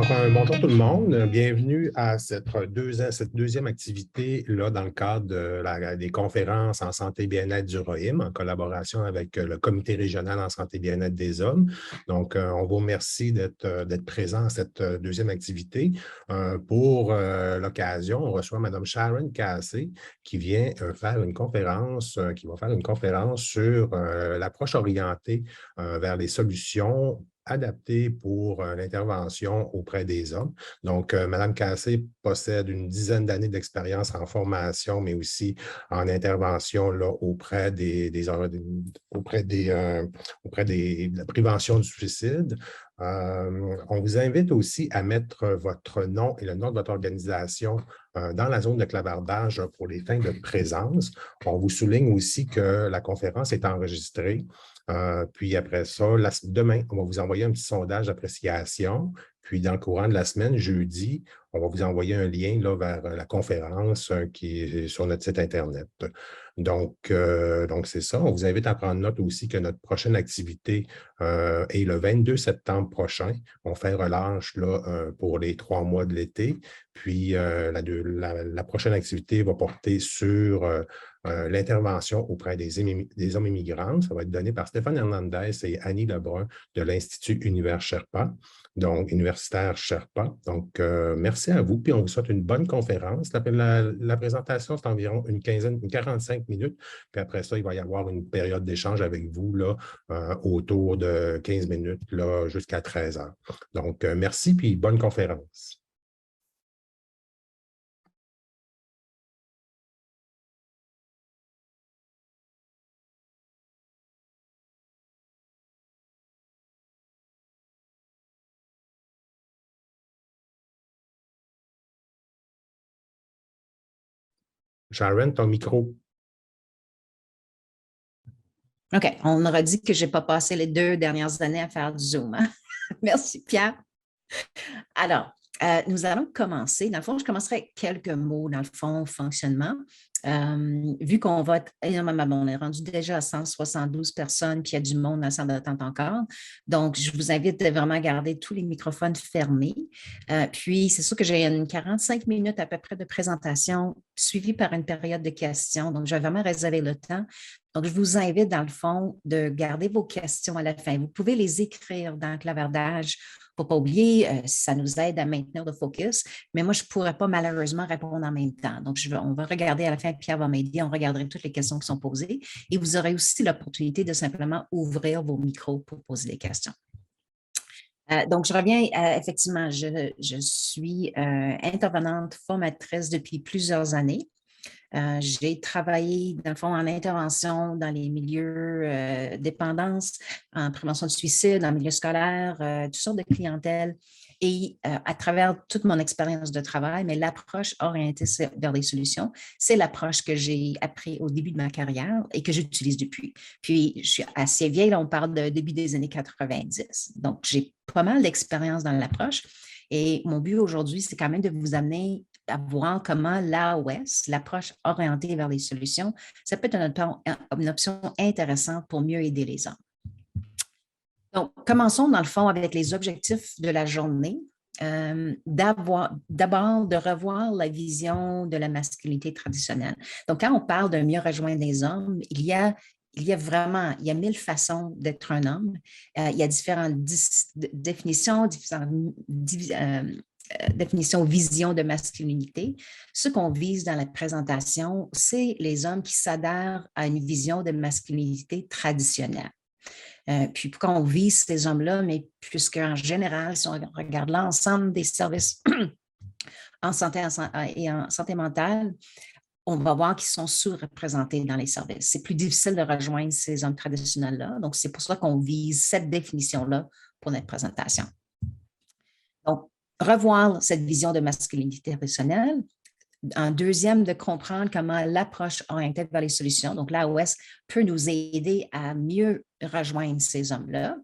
Donc, bonjour tout le monde. Bienvenue à cette deuxième activité-là dans le cadre des conférences en santé et bien-être du ROHIM, en collaboration avec le Comité régional en santé et bien-être des hommes. Donc, on vous remercie d'être présent à cette deuxième activité. Pour l'occasion, on reçoit Mme Sharon Cassé qui vient faire une conférence, sur l'approche orientée vers les solutions adapté pour l'intervention auprès des hommes. Donc, Mme Cassé possède une dizaine d'années d'expérience en formation, mais aussi en intervention là, auprès de la prévention du suicide. On vous invite aussi à mettre votre nom et le nom de votre organisation dans la zone de clavardage pour les fins de présence. On vous souligne aussi que la conférence est enregistrée. Puis après ça, demain, on va vous envoyer un petit sondage d'appréciation. Puis dans le courant de la semaine, jeudi, on va vous envoyer un lien là, vers la conférence qui est sur notre site Internet. Donc c'est ça. On vous invite à prendre note aussi que notre prochaine activité est le 22 septembre prochain. On fait relâche là, pour les 3 mois de l'été. Puis la prochaine activité va porter sur l'intervention auprès des hommes immigrants. Ça va être donné par Stéphane Hernandez et Annie Lebrun de l'Institut Univers Sherpa, donc universitaire Sherpa. Donc, merci à vous, puis on vous souhaite une bonne conférence. La présentation, c'est environ une 45 minutes, puis après ça, il va y avoir une période d'échange avec vous là, autour de 15 minutes là, jusqu'à 13 heures. Donc, merci, puis bonne conférence. Sharon, ton micro. OK, on aura dit que je n'ai pas passé les 2 dernières années à faire du Zoom. Hein? Merci, Pierre. Alors, nous allons commencer. Dans le fond, je commencerai avec quelques mots, dans le fond, fonctionnement. Vu qu'on va être énormément, on est rendu déjà à 172 personnes, puis il y a du monde dans la salle d'attente encore. Donc, je vous invite vraiment à garder tous les microphones fermés. Puis, c'est sûr que j'ai une 45 minutes à peu près de présentation, suivie par une période de questions. Donc, je vais vraiment réserver le temps. Donc, je vous invite, dans le fond, de garder vos questions à la fin. Vous pouvez les écrire dans le clavardage pour ne pas oublier, ça nous aide à maintenir le focus, mais moi, je ne pourrais pas malheureusement répondre en même temps. Donc, on va regarder à la fin, Pierre va m'aider, on regarderait toutes les questions qui sont posées et vous aurez aussi l'opportunité de simplement ouvrir vos micros pour poser des questions. Donc, je reviens, effectivement, je suis intervenante formatrice depuis plusieurs années. J'ai travaillé, dans le fond, en intervention dans les milieux dépendance, en prévention de suicide, en milieu scolaire, toutes sortes de clientèle. Et à travers toute mon expérience de travail, mais l'approche orientée vers les solutions, c'est l'approche que j'ai appris au début de ma carrière et que j'utilise depuis. Puis, je suis assez vieille, là, on parle de début des années 90. Donc, j'ai pas mal d'expérience dans l'approche. Et mon but aujourd'hui, c'est quand même de vous amener à voir comment l'AOS, l'approche orientée vers les solutions, ça peut être une option intéressante pour mieux aider les hommes. Donc, commençons dans le fond avec les objectifs de la journée. D'abord, de revoir la vision de la masculinité traditionnelle. Donc, quand on parle de mieux rejoindre les hommes, il y a 1000 façons d'être un homme. Il y a différentes définitions, définition, vision de masculinité. Ce qu'on vise dans la présentation, c'est les hommes qui s'adhèrent à une vision de masculinité traditionnelle. Puis quand on vise ces hommes-là, mais puisqu'en général, si on regarde l'ensemble des services en santé et en santé mentale, on va voir qu'ils sont sous-représentés dans les services. C'est plus difficile de rejoindre ces hommes traditionnels-là. Donc, c'est pour ça qu'on vise cette définition-là pour notre présentation. Donc, revoir cette vision de masculinité traditionnelle. En deuxième, de comprendre comment l'approche orientée vers les solutions, donc l'AOS, peut nous aider à mieux rejoindre ces hommes-là.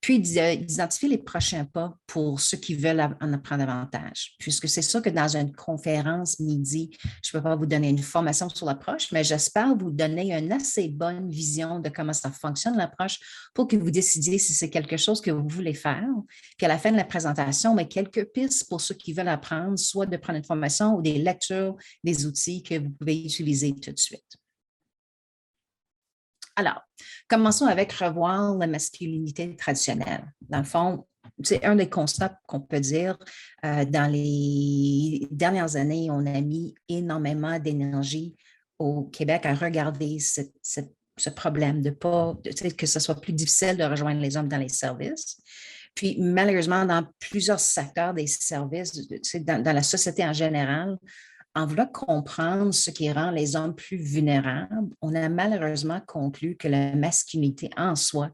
Puis d'identifier les prochains pas pour ceux qui veulent en apprendre davantage. Puisque c'est sûr que dans une conférence midi, je ne peux pas vous donner une formation sur l'approche, mais j'espère vous donner une assez bonne vision de comment ça fonctionne l'approche pour que vous décidiez si c'est quelque chose que vous voulez faire. Puis à la fin de la présentation, mais quelques pistes pour ceux qui veulent apprendre, soit de prendre une formation ou des lectures, des outils que vous pouvez utiliser tout de suite. Alors, commençons avec revoir la masculinité traditionnelle. Dans le fond, c'est un des constats qu'on peut dire. Dans les dernières années, on a mis énormément d'énergie au Québec à regarder ce problème que ce soit plus difficile de rejoindre les hommes dans les services. Puis, malheureusement, dans plusieurs secteurs des services, dans la société en général, en voulant comprendre ce qui rend les hommes plus vulnérables, on a malheureusement conclu que la masculinité en soi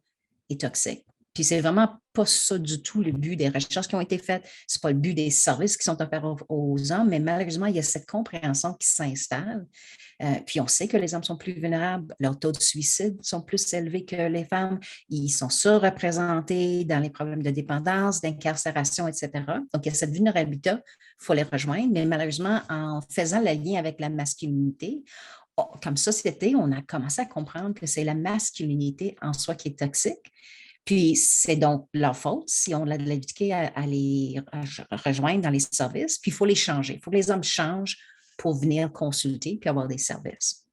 est toxique. Puis c'est vraiment pas ça du tout le but des recherches qui ont été faites. C'est pas le but des services qui sont offerts aux hommes, mais malheureusement, il y a cette compréhension qui s'installe. Puis on sait que les hommes sont plus vulnérables, leurs taux de suicide sont plus élevés que les femmes, ils sont surreprésentés dans les problèmes de dépendance, d'incarcération, etc. Donc, il y a cette vulnérabilité, il faut les rejoindre, mais malheureusement, en faisant le lien avec la masculinité, comme société, on a commencé à comprendre que c'est la masculinité en soi qui est toxique. Puis, c'est donc leur faute si on l'a éduqué à les rejoindre dans les services. Puis, il faut les changer. Il faut que les hommes changent pour venir consulter puis avoir des services.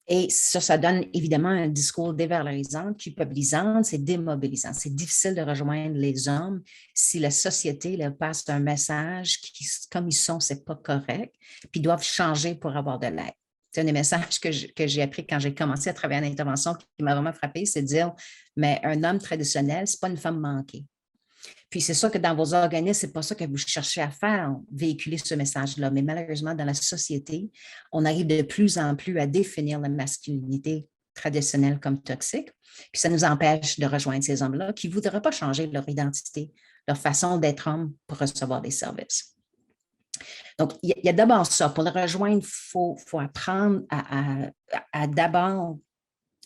Et ça donne évidemment un discours dévalorisant, culpabilisant, c'est démobilisant. C'est difficile de rejoindre les hommes si la société leur passe un message qui, comme ils sont, c'est pas correct, puis ils doivent changer pour avoir de l'aide. C'est un des messages que j'ai appris quand j'ai commencé à travailler en intervention qui m'a vraiment frappé, c'est de dire, mais un homme traditionnel, c'est pas une femme manquée. Puis c'est sûr que dans vos organismes, ce n'est pas ça que vous cherchez à faire, véhiculer ce message-là. Mais malheureusement, dans la société, on arrive de plus en plus à définir la masculinité traditionnelle comme toxique. Puis ça nous empêche de rejoindre ces hommes-là qui ne voudraient pas changer leur identité, leur façon d'être homme pour recevoir des services. Donc, il y a d'abord ça. Pour le rejoindre, il faut apprendre à d'abord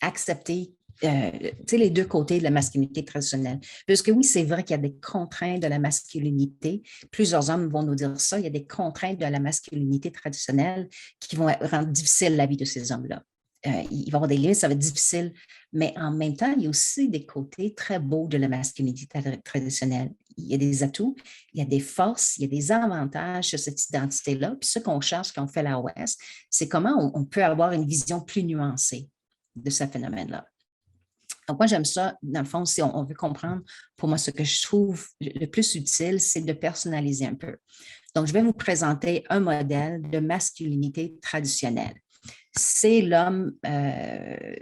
accepter les deux côtés de la masculinité traditionnelle. Parce que oui, c'est vrai qu'il y a des contraintes de la masculinité. Plusieurs hommes vont nous dire ça. Il y a des contraintes de la masculinité traditionnelle qui vont rendre difficile la vie de ces hommes-là. Il va y avoir des limites, ça va être difficile. Mais en même temps, il y a aussi des côtés très beaux de la masculinité traditionnelle. Il y a des atouts, il y a des forces, il y a des avantages sur cette identité-là. Puis ce qu'on cherche quand on fait la OS, c'est comment on peut avoir une vision plus nuancée de ce phénomène-là. Donc, moi, j'aime ça, dans le fond, si on veut comprendre, pour moi, ce que je trouve le plus utile, c'est de personnaliser un peu. Donc, je vais vous présenter un modèle de masculinité traditionnelle. C'est l'homme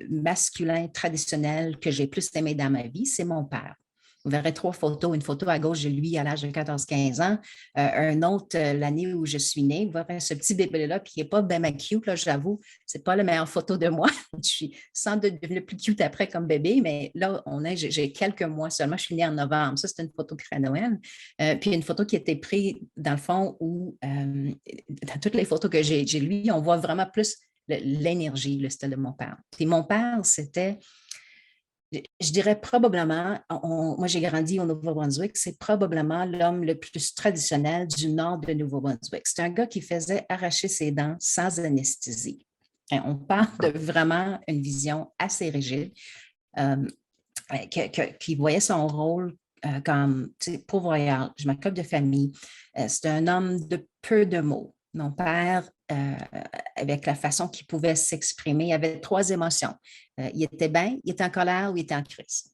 masculin traditionnel que j'ai plus aimé dans ma vie, c'est mon père. Vous verrez 3 photos. Une photo à gauche de lui à l'âge de 14-15 ans. Un autre, l'année où je suis née. Vous verrez ce petit bébé-là, puis il n'est pas bien cute, là, j'avoue. Ce n'est pas la meilleure photo de moi. Je suis sans doute devenue plus cute après comme bébé, mais là, j'ai quelques mois seulement. Je suis née en novembre. Ça, c'est une photo à Noël. Puis une photo qui a été prise, dans le fond, où dans toutes les photos que j'ai lui, on voit vraiment plus l'énergie, le style de mon père. Puis mon père, c'était... Je dirais probablement, moi j'ai grandi au Nouveau-Brunswick, c'est probablement l'homme le plus traditionnel du nord de Nouveau-Brunswick. C'est un gars qui faisait arracher ses dents sans anesthésie. On parle de vraiment une vision assez rigide, qui voyait son rôle comme pourvoyeur, je m'occupe de famille. C'est un homme de peu de mots. Mon père, avec la façon qu'il pouvait s'exprimer, il avait 3 émotions. Il était bien, il était en colère ou il était en crise.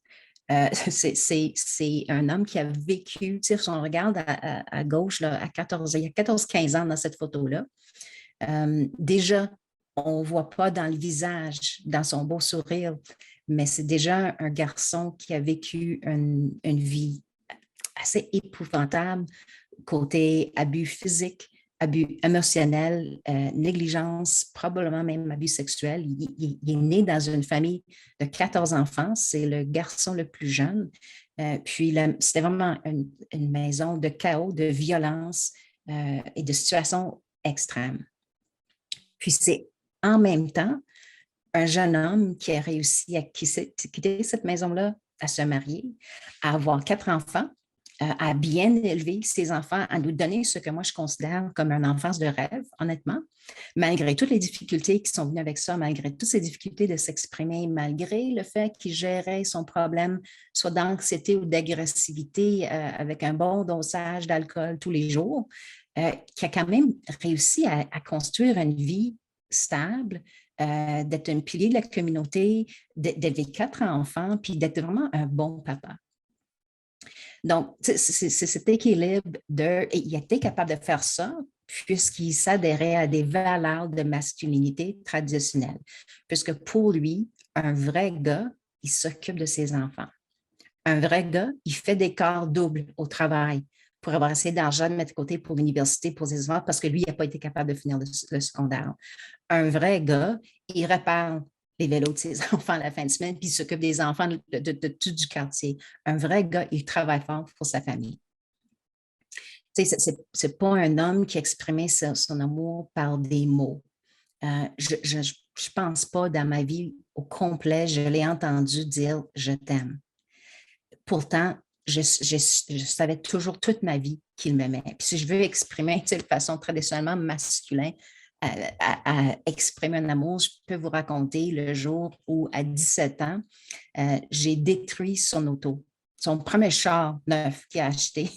C'est un homme qui a vécu, si on regarde à gauche, là, il y a 14-15 ans dans cette photo-là, déjà, on ne voit pas dans le visage, dans son beau sourire, mais c'est déjà un garçon qui a vécu une vie assez épouvantable, côté abus physique, abus émotionnel, négligence, probablement même abus sexuel. Il est né dans une famille de 14 enfants. C'est le garçon le plus jeune. Puis c'était vraiment une maison de chaos, de violence et de situations extrêmes. Puis c'est en même temps un jeune homme qui a réussi à quitter cette maison-là, à se marier, à avoir 4 enfants, à bien élever ses enfants, à nous donner ce que moi je considère comme une enfance de rêve, honnêtement, malgré toutes les difficultés qui sont venues avec ça, malgré toutes ces difficultés de s'exprimer, malgré le fait qu'il gérait son problème, soit d'anxiété ou d'agressivité, avec un bon dosage d'alcool tous les jours, qui a quand même réussi à construire une vie stable, d'être un pilier de la communauté, d'élever 4 enfants, puis d'être vraiment un bon papa. Donc, c'est cet équilibre et il était capable de faire ça puisqu'il s'adhérait à des valeurs de masculinité traditionnelles. Puisque pour lui, un vrai gars, il s'occupe de ses enfants. Un vrai gars, il fait des quarts doubles au travail pour avoir assez d'argent de mettre de côté pour l'université, pour ses enfants, parce que lui, il n'a pas été capable de finir le secondaire. Un vrai gars, il répare les vélos de ses enfants à la fin de semaine, puis il s'occupe des enfants de tout du quartier. Un vrai gars, il travaille fort pour sa famille. Ce n'est pas un homme qui exprimait son amour par des mots. Je ne pense pas dans ma vie au complet, je l'ai entendu dire « je t'aime ». Pourtant, je savais toujours toute ma vie qu'il m'aimait. Puis si je veux exprimer de façon traditionnellement masculine, à exprimer un amour, je peux vous raconter le jour où, à 17 ans, j'ai détruit son auto, son premier char neuf qu'il a acheté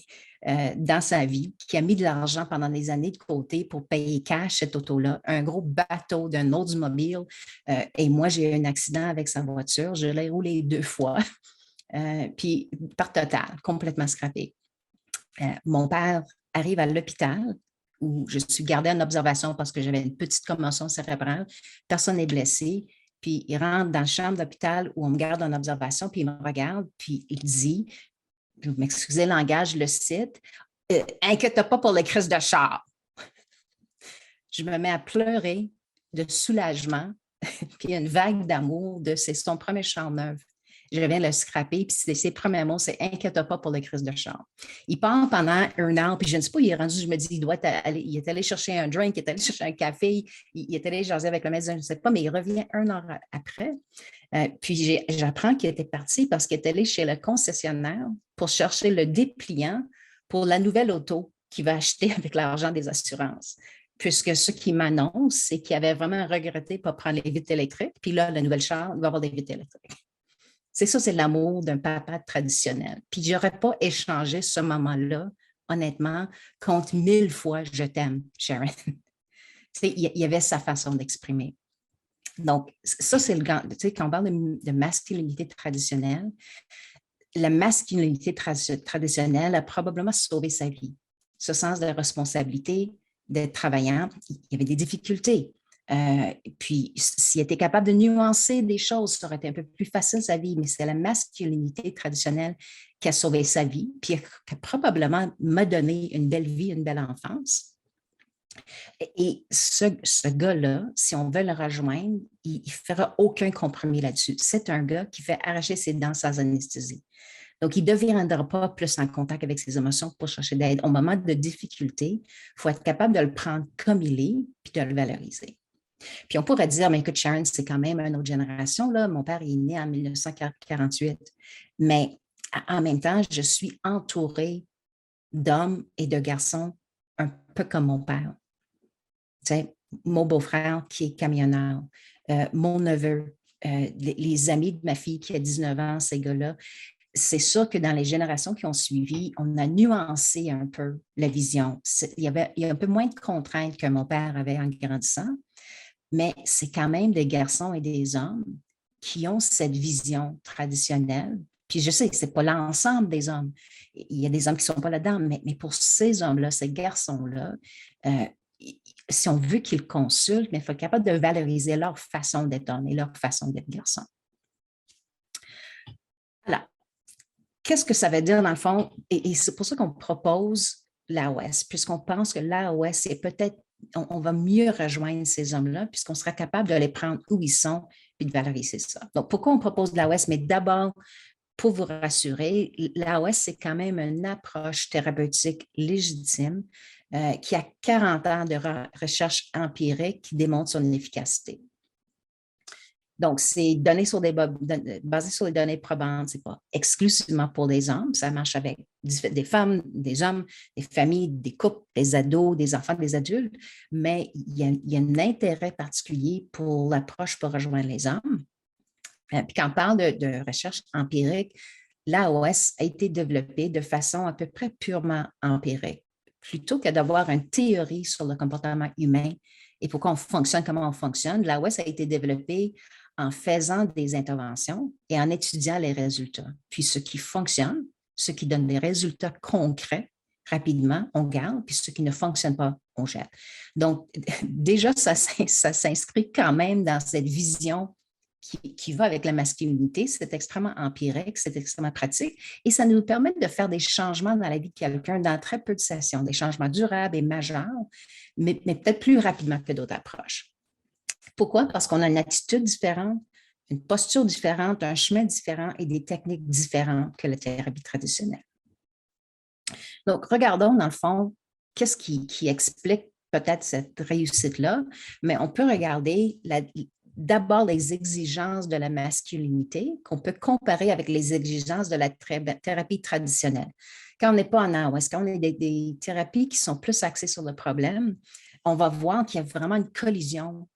dans sa vie, qui a mis de l'argent pendant des années de côté pour payer cash cette auto-là, un gros bateau d'un Oldsmobile. Et moi, j'ai eu un accident avec sa voiture. Je l'ai roulé 2 fois. Puis par total, complètement scrappé. Mon père arrive à l'hôpital où je suis gardée en observation parce que j'avais une petite commotion cérébrale. Personne n'est blessé. Puis il rentre dans la chambre d'hôpital où on me garde en observation, puis il me regarde, puis il dit, je m'excusez le langage, je le cite, inquiète pas pour les crises de char. Je me mets à pleurer de soulagement, puis une vague d'amour c'est son premier char neuf. Je viens de le scraper, puis ses premiers mots, c'est « inquiète pas pour le crise de char ». Il part pendant 1 an, puis je ne sais pas, il est rendu, je me dis, il est allé chercher un drink, il est allé chercher un café, il est allé jaser avec le médecin, je ne sais pas, mais il revient 1 an après. Puis j'apprends qu'il était parti parce qu'il est allé chez le concessionnaire pour chercher le dépliant pour la nouvelle auto qu'il va acheter avec l'argent des assurances. Puisque ce qui m'annonce, c'est qu'il avait vraiment regretté de ne pas prendre les vitres électriques, puis là, la nouvelle char, il va avoir des vitres électriques. C'est ça, c'est l'amour d'un papa traditionnel. Puis je n'aurais pas échangé ce moment-là, honnêtement, contre 1000 fois « je t'aime, Sharon ». Il y avait sa façon d'exprimer. Donc, ça, c'est quand on parle de masculinité traditionnelle, la masculinité traditionnelle a probablement sauvé sa vie. Ce sens de responsabilité, d'être travaillant, il y avait des difficultés. Puis, s'il était capable de nuancer des choses, ça aurait été un peu plus facile sa vie, mais c'est la masculinité traditionnelle qui a sauvé sa vie, puis qui a probablement m'a donné une belle vie, une belle enfance. Et ce gars-là, si on veut le rejoindre, il ne fera aucun compromis là-dessus. C'est un gars qui fait arracher ses dents sans anesthésie. Donc, il ne deviendra pas plus en contact avec ses émotions pour chercher d'aide. Au moment de difficulté, il faut être capable de le prendre comme il est, puis de le valoriser. Puis on pourrait dire, mais écoute, Sharon, c'est quand même une autre génération. Là. Mon père est né en 1948. Mais en même temps, je suis entourée d'hommes et de garçons un peu comme mon père. Tu sais, mon beau-frère qui est camionneur, mon neveu, les amis de ma fille qui a 19 ans, ces gars-là. C'est sûr que dans les générations qui ont suivi, on a nuancé un peu la vision. Il y a un peu moins de contraintes que mon père avait en grandissant, mais c'est quand même des garçons et des hommes qui ont cette vision traditionnelle. Puis je sais que ce n'est pas l'ensemble des hommes. Il y a des hommes qui ne sont pas là-dedans, mais pour ces hommes-là, ces garçons-là, si on veut qu'ils consultent, il faut être capable de valoriser leur façon d'être homme et leur façon d'être garçon. Alors, qu'est-ce que ça veut dire dans le fond? Et c'est pour ça qu'on propose l'AOS, puisqu'on pense que l'AOS, c'est peut-être, on va mieux rejoindre ces hommes-là, puisqu'on sera capable de les prendre où ils sont et de valoriser ça. Donc, pourquoi on propose l'AOS? Mais d'abord, pour vous rassurer, l'AOS, c'est quand même une approche thérapeutique légitime qui a 40 ans de recherche empirique qui démontre son efficacité. Donc, c'est basé sur les données probantes. Ce n'est pas exclusivement pour les hommes. Ça marche avec des femmes, des hommes, des familles, des couples, des ados, des enfants, des adultes. Mais il y a un intérêt particulier pour l'approche pour rejoindre les hommes. Puis quand on parle de recherche empirique, l'AOS a été développée de façon à peu près purement empirique. Plutôt que d'avoir une théorie sur le comportement humain et pourquoi on fonctionne, comment on fonctionne, l'AOS a été développée en faisant des interventions et en étudiant les résultats. Puis ce qui fonctionne, ce qui donne des résultats concrets, rapidement, on garde, puis ce qui ne fonctionne pas, on jette. Donc, déjà, ça s'inscrit quand même dans cette vision qui va avec la masculinité. C'est extrêmement empirique, c'est extrêmement pratique et ça nous permet de faire des changements dans la vie de quelqu'un dans très peu de sessions, des changements durables et majeurs, mais peut-être plus rapidement que d'autres approches. Pourquoi? Parce qu'on a une attitude différente, une posture différente, un chemin différent et des techniques différentes que la thérapie traditionnelle. Donc, regardons dans le fond, qu'est-ce qui explique peut-être cette réussite-là, mais on peut regarder d'abord les exigences de la masculinité qu'on peut comparer avec les exigences de la thérapie traditionnelle. Quand on n'est pas en AOS, quand on est des thérapies qui sont plus axées sur le problème, on va voir qu'il y a vraiment une collision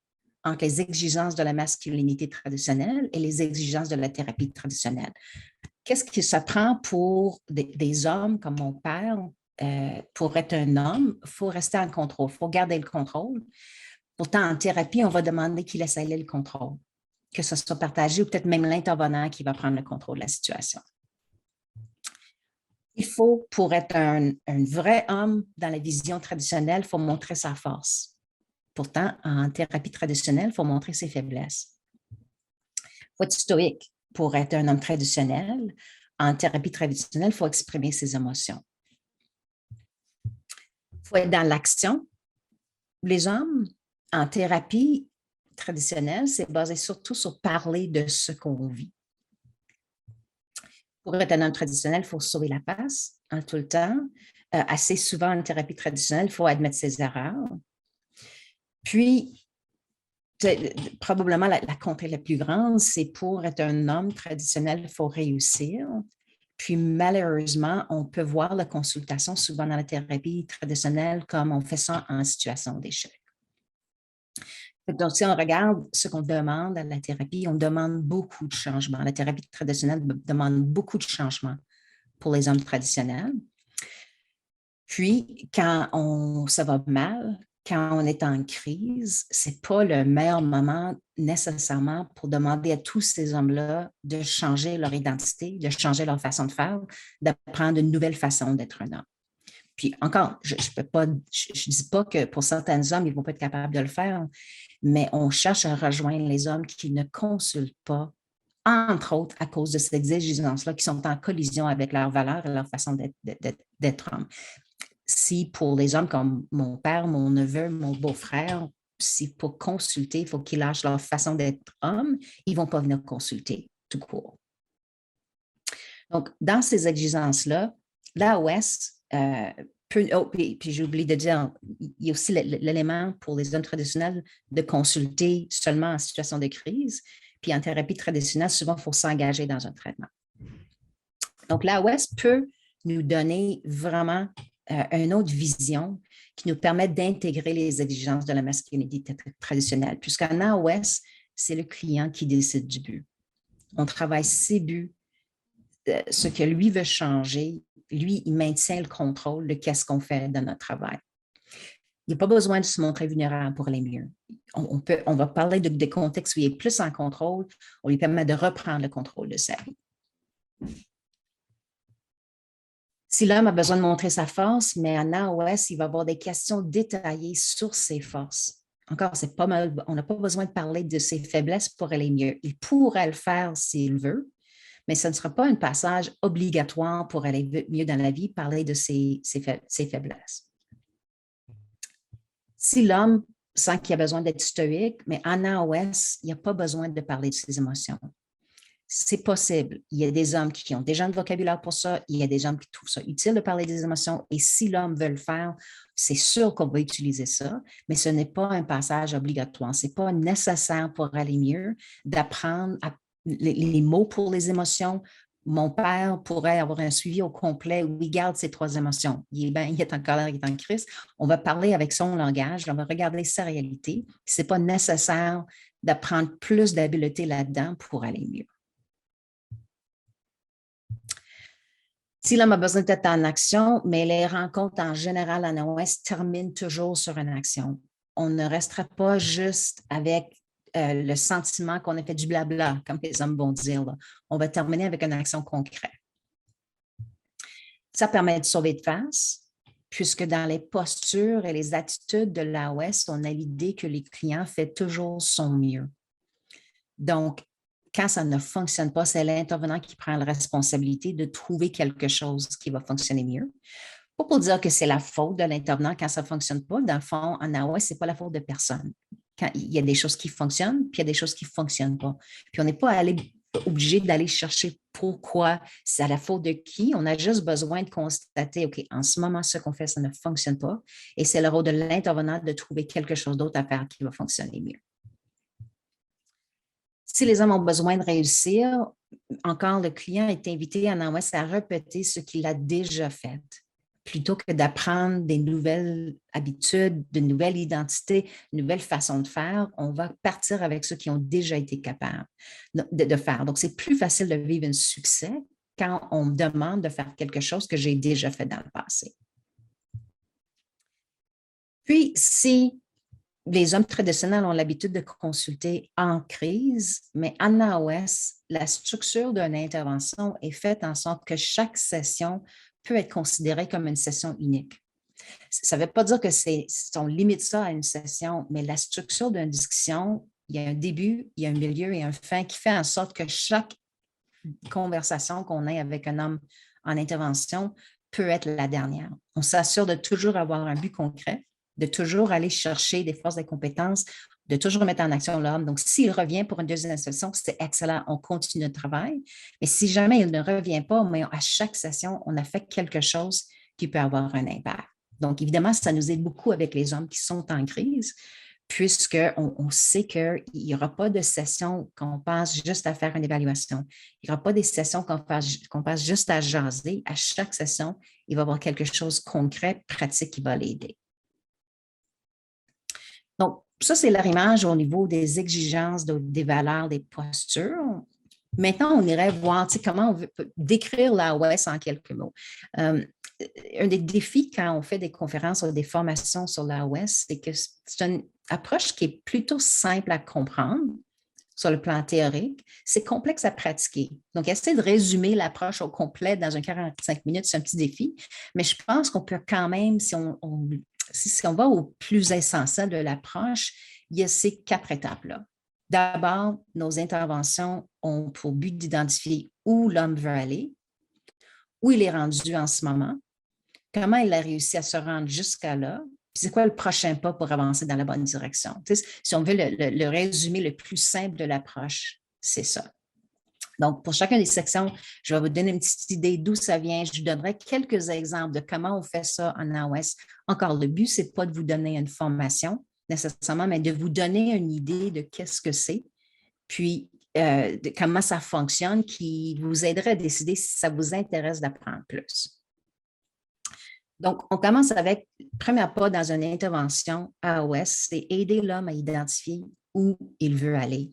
entre les exigences de la masculinité traditionnelle et les exigences de la thérapie traditionnelle. Qu'est-ce que ça prend pour des hommes comme mon père? Pour être un homme, il faut rester en contrôle, il faut garder le contrôle. Pourtant, en thérapie, on va demander qu'il laisse aller le contrôle, que ce soit partagé ou peut-être même l'intervenant qui va prendre le contrôle de la situation. Il faut, pour être un vrai homme dans la vision traditionnelle, il faut montrer sa force. Pourtant, en thérapie traditionnelle, il faut montrer ses faiblesses. Il faut être stoïque. Pour être un homme traditionnel, en thérapie traditionnelle, il faut exprimer ses émotions. Il faut être dans l'action. Les hommes, en thérapie traditionnelle, c'est basé surtout sur parler de ce qu'on vit. Pour être un homme traditionnel, il faut sauver la face en tout le temps. Assez souvent, en thérapie traditionnelle, il faut admettre ses erreurs. Puis, probablement la contrée la plus grande, c'est pour être un homme traditionnel, il faut réussir. Puis malheureusement, on peut voir la consultation souvent dans la thérapie traditionnelle comme on fait ça en situation d'échec. Donc, si on regarde ce qu'on demande à la thérapie, on demande beaucoup de changements. La thérapie traditionnelle demande beaucoup de changements pour les hommes traditionnels. Puis, quand ça va mal, quand on est en crise, ce n'est pas le meilleur moment nécessairement pour demander à tous ces hommes-là de changer leur identité, de changer leur façon de faire, d'apprendre une nouvelle façon d'être un homme. Puis encore, je ne dis pas que pour certains hommes, ils ne vont pas être capables de le faire, mais on cherche à rejoindre les hommes qui ne consultent pas, entre autres à cause de ces exigences-là qui sont en collision avec leurs valeurs et leur façon d'être homme. Si pour les hommes comme mon père, mon neveu, mon beau-frère, si pour consulter, il faut qu'ils lâchent leur façon d'être homme, ils ne vont pas venir consulter tout court. Donc, dans ces exigences-là, l'AOS puis j'ai oublié de dire, il y a aussi l'élément pour les hommes traditionnels de consulter seulement en situation de crise. Puis en thérapie traditionnelle, souvent, il faut s'engager dans un traitement. Donc, l'AOS peut nous donner vraiment une autre vision qui nous permet d'intégrer les exigences de la masculinité traditionnelle, puisqu'en AOS, c'est le client qui décide du but. On travaille ses buts, ce que lui veut changer. Lui, il maintient le contrôle de qu'est-ce qu'on fait dans notre travail. Il n'y a pas besoin de se montrer vulnérable pour aller mieux. On va parler de contextes où il est plus en contrôle. On lui permet de reprendre le contrôle de sa vie. Si l'homme a besoin de montrer sa force, mais en AOS, il va avoir des questions détaillées sur ses forces. Encore, c'est pas mal. On n'a pas besoin de parler de ses faiblesses pour aller mieux. Il pourrait le faire s'il veut, mais ce ne sera pas un passage obligatoire pour aller mieux dans la vie, parler de ses faiblesses. Si l'homme sent qu'il a besoin d'être stoïque, mais en AOS, il n'y a pas besoin de parler de ses émotions. C'est possible. Il y a des hommes qui ont déjà un vocabulaire pour ça. Il y a des hommes qui trouvent ça utile de parler des émotions. Et si l'homme veut le faire, c'est sûr qu'on va utiliser ça, mais ce n'est pas un passage obligatoire. Ce n'est pas nécessaire pour aller mieux d'apprendre les mots pour les émotions. Mon père pourrait avoir un suivi au complet où il garde ces 3 émotions. Il est en colère, il est en crise. On va parler avec son langage, on va regarder sa réalité. Ce n'est pas nécessaire d'apprendre plus d'habileté là-dedans pour aller mieux. Si l'homme a besoin d'être en action, mais les rencontres en général en AOS terminent toujours sur une action. On ne restera pas juste avec le sentiment qu'on a fait du blabla, comme les hommes vont dire. Là. On va terminer avec une action concrète. Ça permet de sauver de face, puisque dans les postures et les attitudes de l'AOS, on a l'idée que les clients font toujours son mieux. Donc, quand ça ne fonctionne pas, c'est l'intervenant qui prend la responsabilité de trouver quelque chose qui va fonctionner mieux. Pas pour dire que c'est la faute de l'intervenant quand ça ne fonctionne pas. Dans le fond, en AOS, ce n'est pas la faute de personne. Quand il y a des choses qui fonctionnent, puis il y a des choses qui ne fonctionnent pas. Puis on n'est pas obligé d'aller chercher pourquoi, c'est à la faute de qui. On a juste besoin de constater, OK, en ce moment, ce qu'on fait, ça ne fonctionne pas. Et c'est le rôle de l'intervenant de trouver quelque chose d'autre à faire qui va fonctionner mieux. Si les hommes ont besoin de réussir, encore le client est invité en AOS à répéter ce qu'il a déjà fait, plutôt que d'apprendre des nouvelles habitudes, de nouvelles identités, de nouvelles façons de faire. On va partir avec ceux qui ont déjà été capables de faire. Donc, c'est plus facile de vivre un succès quand on me demande de faire quelque chose que j'ai déjà fait dans le passé. Puis, si les hommes traditionnels ont l'habitude de consulter en crise, mais en AOS, la structure d'une intervention est faite en sorte que chaque session peut être considérée comme une session unique. Ça ne veut pas dire que on limite ça à une session, mais la structure d'une discussion, il y a un début, il y a un milieu et un fin qui fait en sorte que chaque conversation qu'on ait avec un homme en intervention peut être la dernière. On s'assure de toujours avoir un but concret, de toujours aller chercher des forces, des compétences, de toujours mettre en action l'homme. Donc, s'il revient pour une deuxième session, c'est excellent, on continue le travail. Mais si jamais il ne revient pas, mais à chaque session, on a fait quelque chose qui peut avoir un impact. Donc, évidemment, ça nous aide beaucoup avec les hommes qui sont en crise, puisqu'on sait qu'il n'y aura pas de session qu'on passe juste à faire une évaluation. Il n'y aura pas des sessions qu'on passe juste à jaser. À chaque session, il va y avoir quelque chose de concret, pratique qui va l'aider. Donc, ça, c'est l'arrimage au niveau des exigences, des valeurs, des postures. Maintenant, on irait voir comment on veut décrire l'AOS en quelques mots. Un des défis quand on fait des conférences ou des formations sur l'AOS, c'est que c'est une approche qui est plutôt simple à comprendre sur le plan théorique. C'est complexe à pratiquer. Donc, essayer de résumer l'approche au complet dans un 45 minutes, c'est un petit défi, mais je pense qu'on peut quand même, si on va au plus essentiel de l'approche, il y a ces 4 étapes-là. D'abord, nos interventions ont pour but d'identifier où l'homme veut aller, où il est rendu en ce moment, comment il a réussi à se rendre jusqu'à là, puis c'est quoi le prochain pas pour avancer dans la bonne direction. Si on veut le résumé le plus simple de l'approche, c'est ça. Donc, pour chacune des sections, je vais vous donner une petite idée d'où ça vient. Je vous donnerai quelques exemples de comment on fait ça en AOS. Encore, le but, ce n'est pas de vous donner une formation nécessairement, mais de vous donner une idée de qu'est-ce que c'est, puis de comment ça fonctionne, qui vous aiderait à décider si ça vous intéresse d'apprendre plus. Donc, on commence avec le premier pas dans une intervention AOS, c'est aider l'homme à identifier où il veut aller.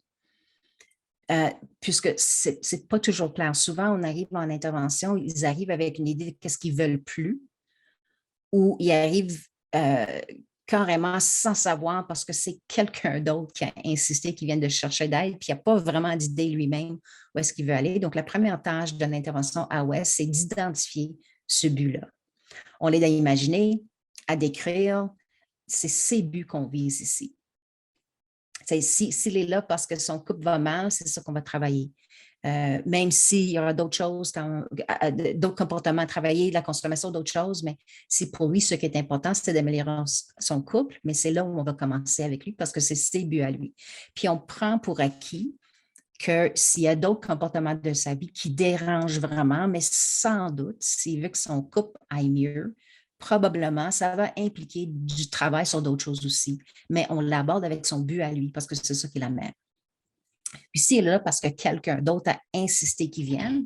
Puisque ce n'est pas toujours clair. Souvent, on arrive en intervention, ils arrivent avec une idée de qu'est-ce qu'ils ne veulent plus, ou ils arrivent carrément sans savoir parce que c'est quelqu'un d'autre qui a insisté, qui vient de chercher d'aide, puis il n'y a pas vraiment d'idée lui-même où est-ce qu'il veut aller. Donc, la première tâche de l'intervention AOS, c'est d'identifier ce but-là. On l'aide à imaginer, à décrire, c'est ces buts qu'on vise ici. S'il est là parce que son couple va mal, c'est ça qu'on va travailler. Même s'il y aura d'autres choses, d'autres comportements à travailler, la consommation d'autres choses, mais c'est pour lui, ce qui est important, c'est d'améliorer son couple, mais c'est là où on va commencer avec lui parce que c'est ses buts à lui. Puis on prend pour acquis que s'il y a d'autres comportements de sa vie qui dérangent vraiment, mais sans doute, s'il veut que son couple aille mieux, probablement, ça va impliquer du travail sur d'autres choses aussi. Mais on l'aborde avec son but à lui, parce que c'est ça qui l'amène. Puis s'il est là parce que quelqu'un d'autre a insisté qu'il vienne,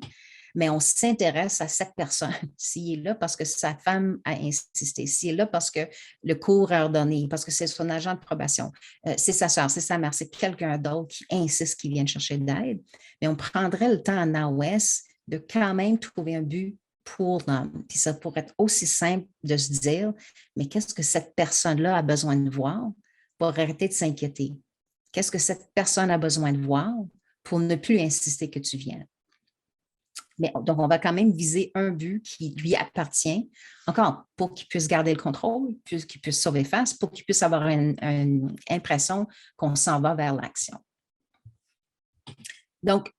mais on s'intéresse à cette personne. S'il est là parce que sa femme a insisté, s'il est là parce que le cours a ordonné, parce que c'est son agent de probation, c'est sa soeur, c'est sa mère, c'est quelqu'un d'autre qui insiste qu'il vienne chercher d'aide, mais on prendrait le temps en AOS de quand même trouver un but pour l'homme. Puis ça pourrait être aussi simple de se dire, mais qu'est-ce que cette personne-là a besoin de voir pour arrêter de s'inquiéter? Qu'est-ce que cette personne a besoin de voir pour ne plus insister que tu viennes? Mais, donc, on va quand même viser un but qui lui appartient, encore pour qu'il puisse garder le contrôle, qu'il puisse sauver face, pour qu'il puisse avoir une impression qu'on s'en va vers l'action. Donc,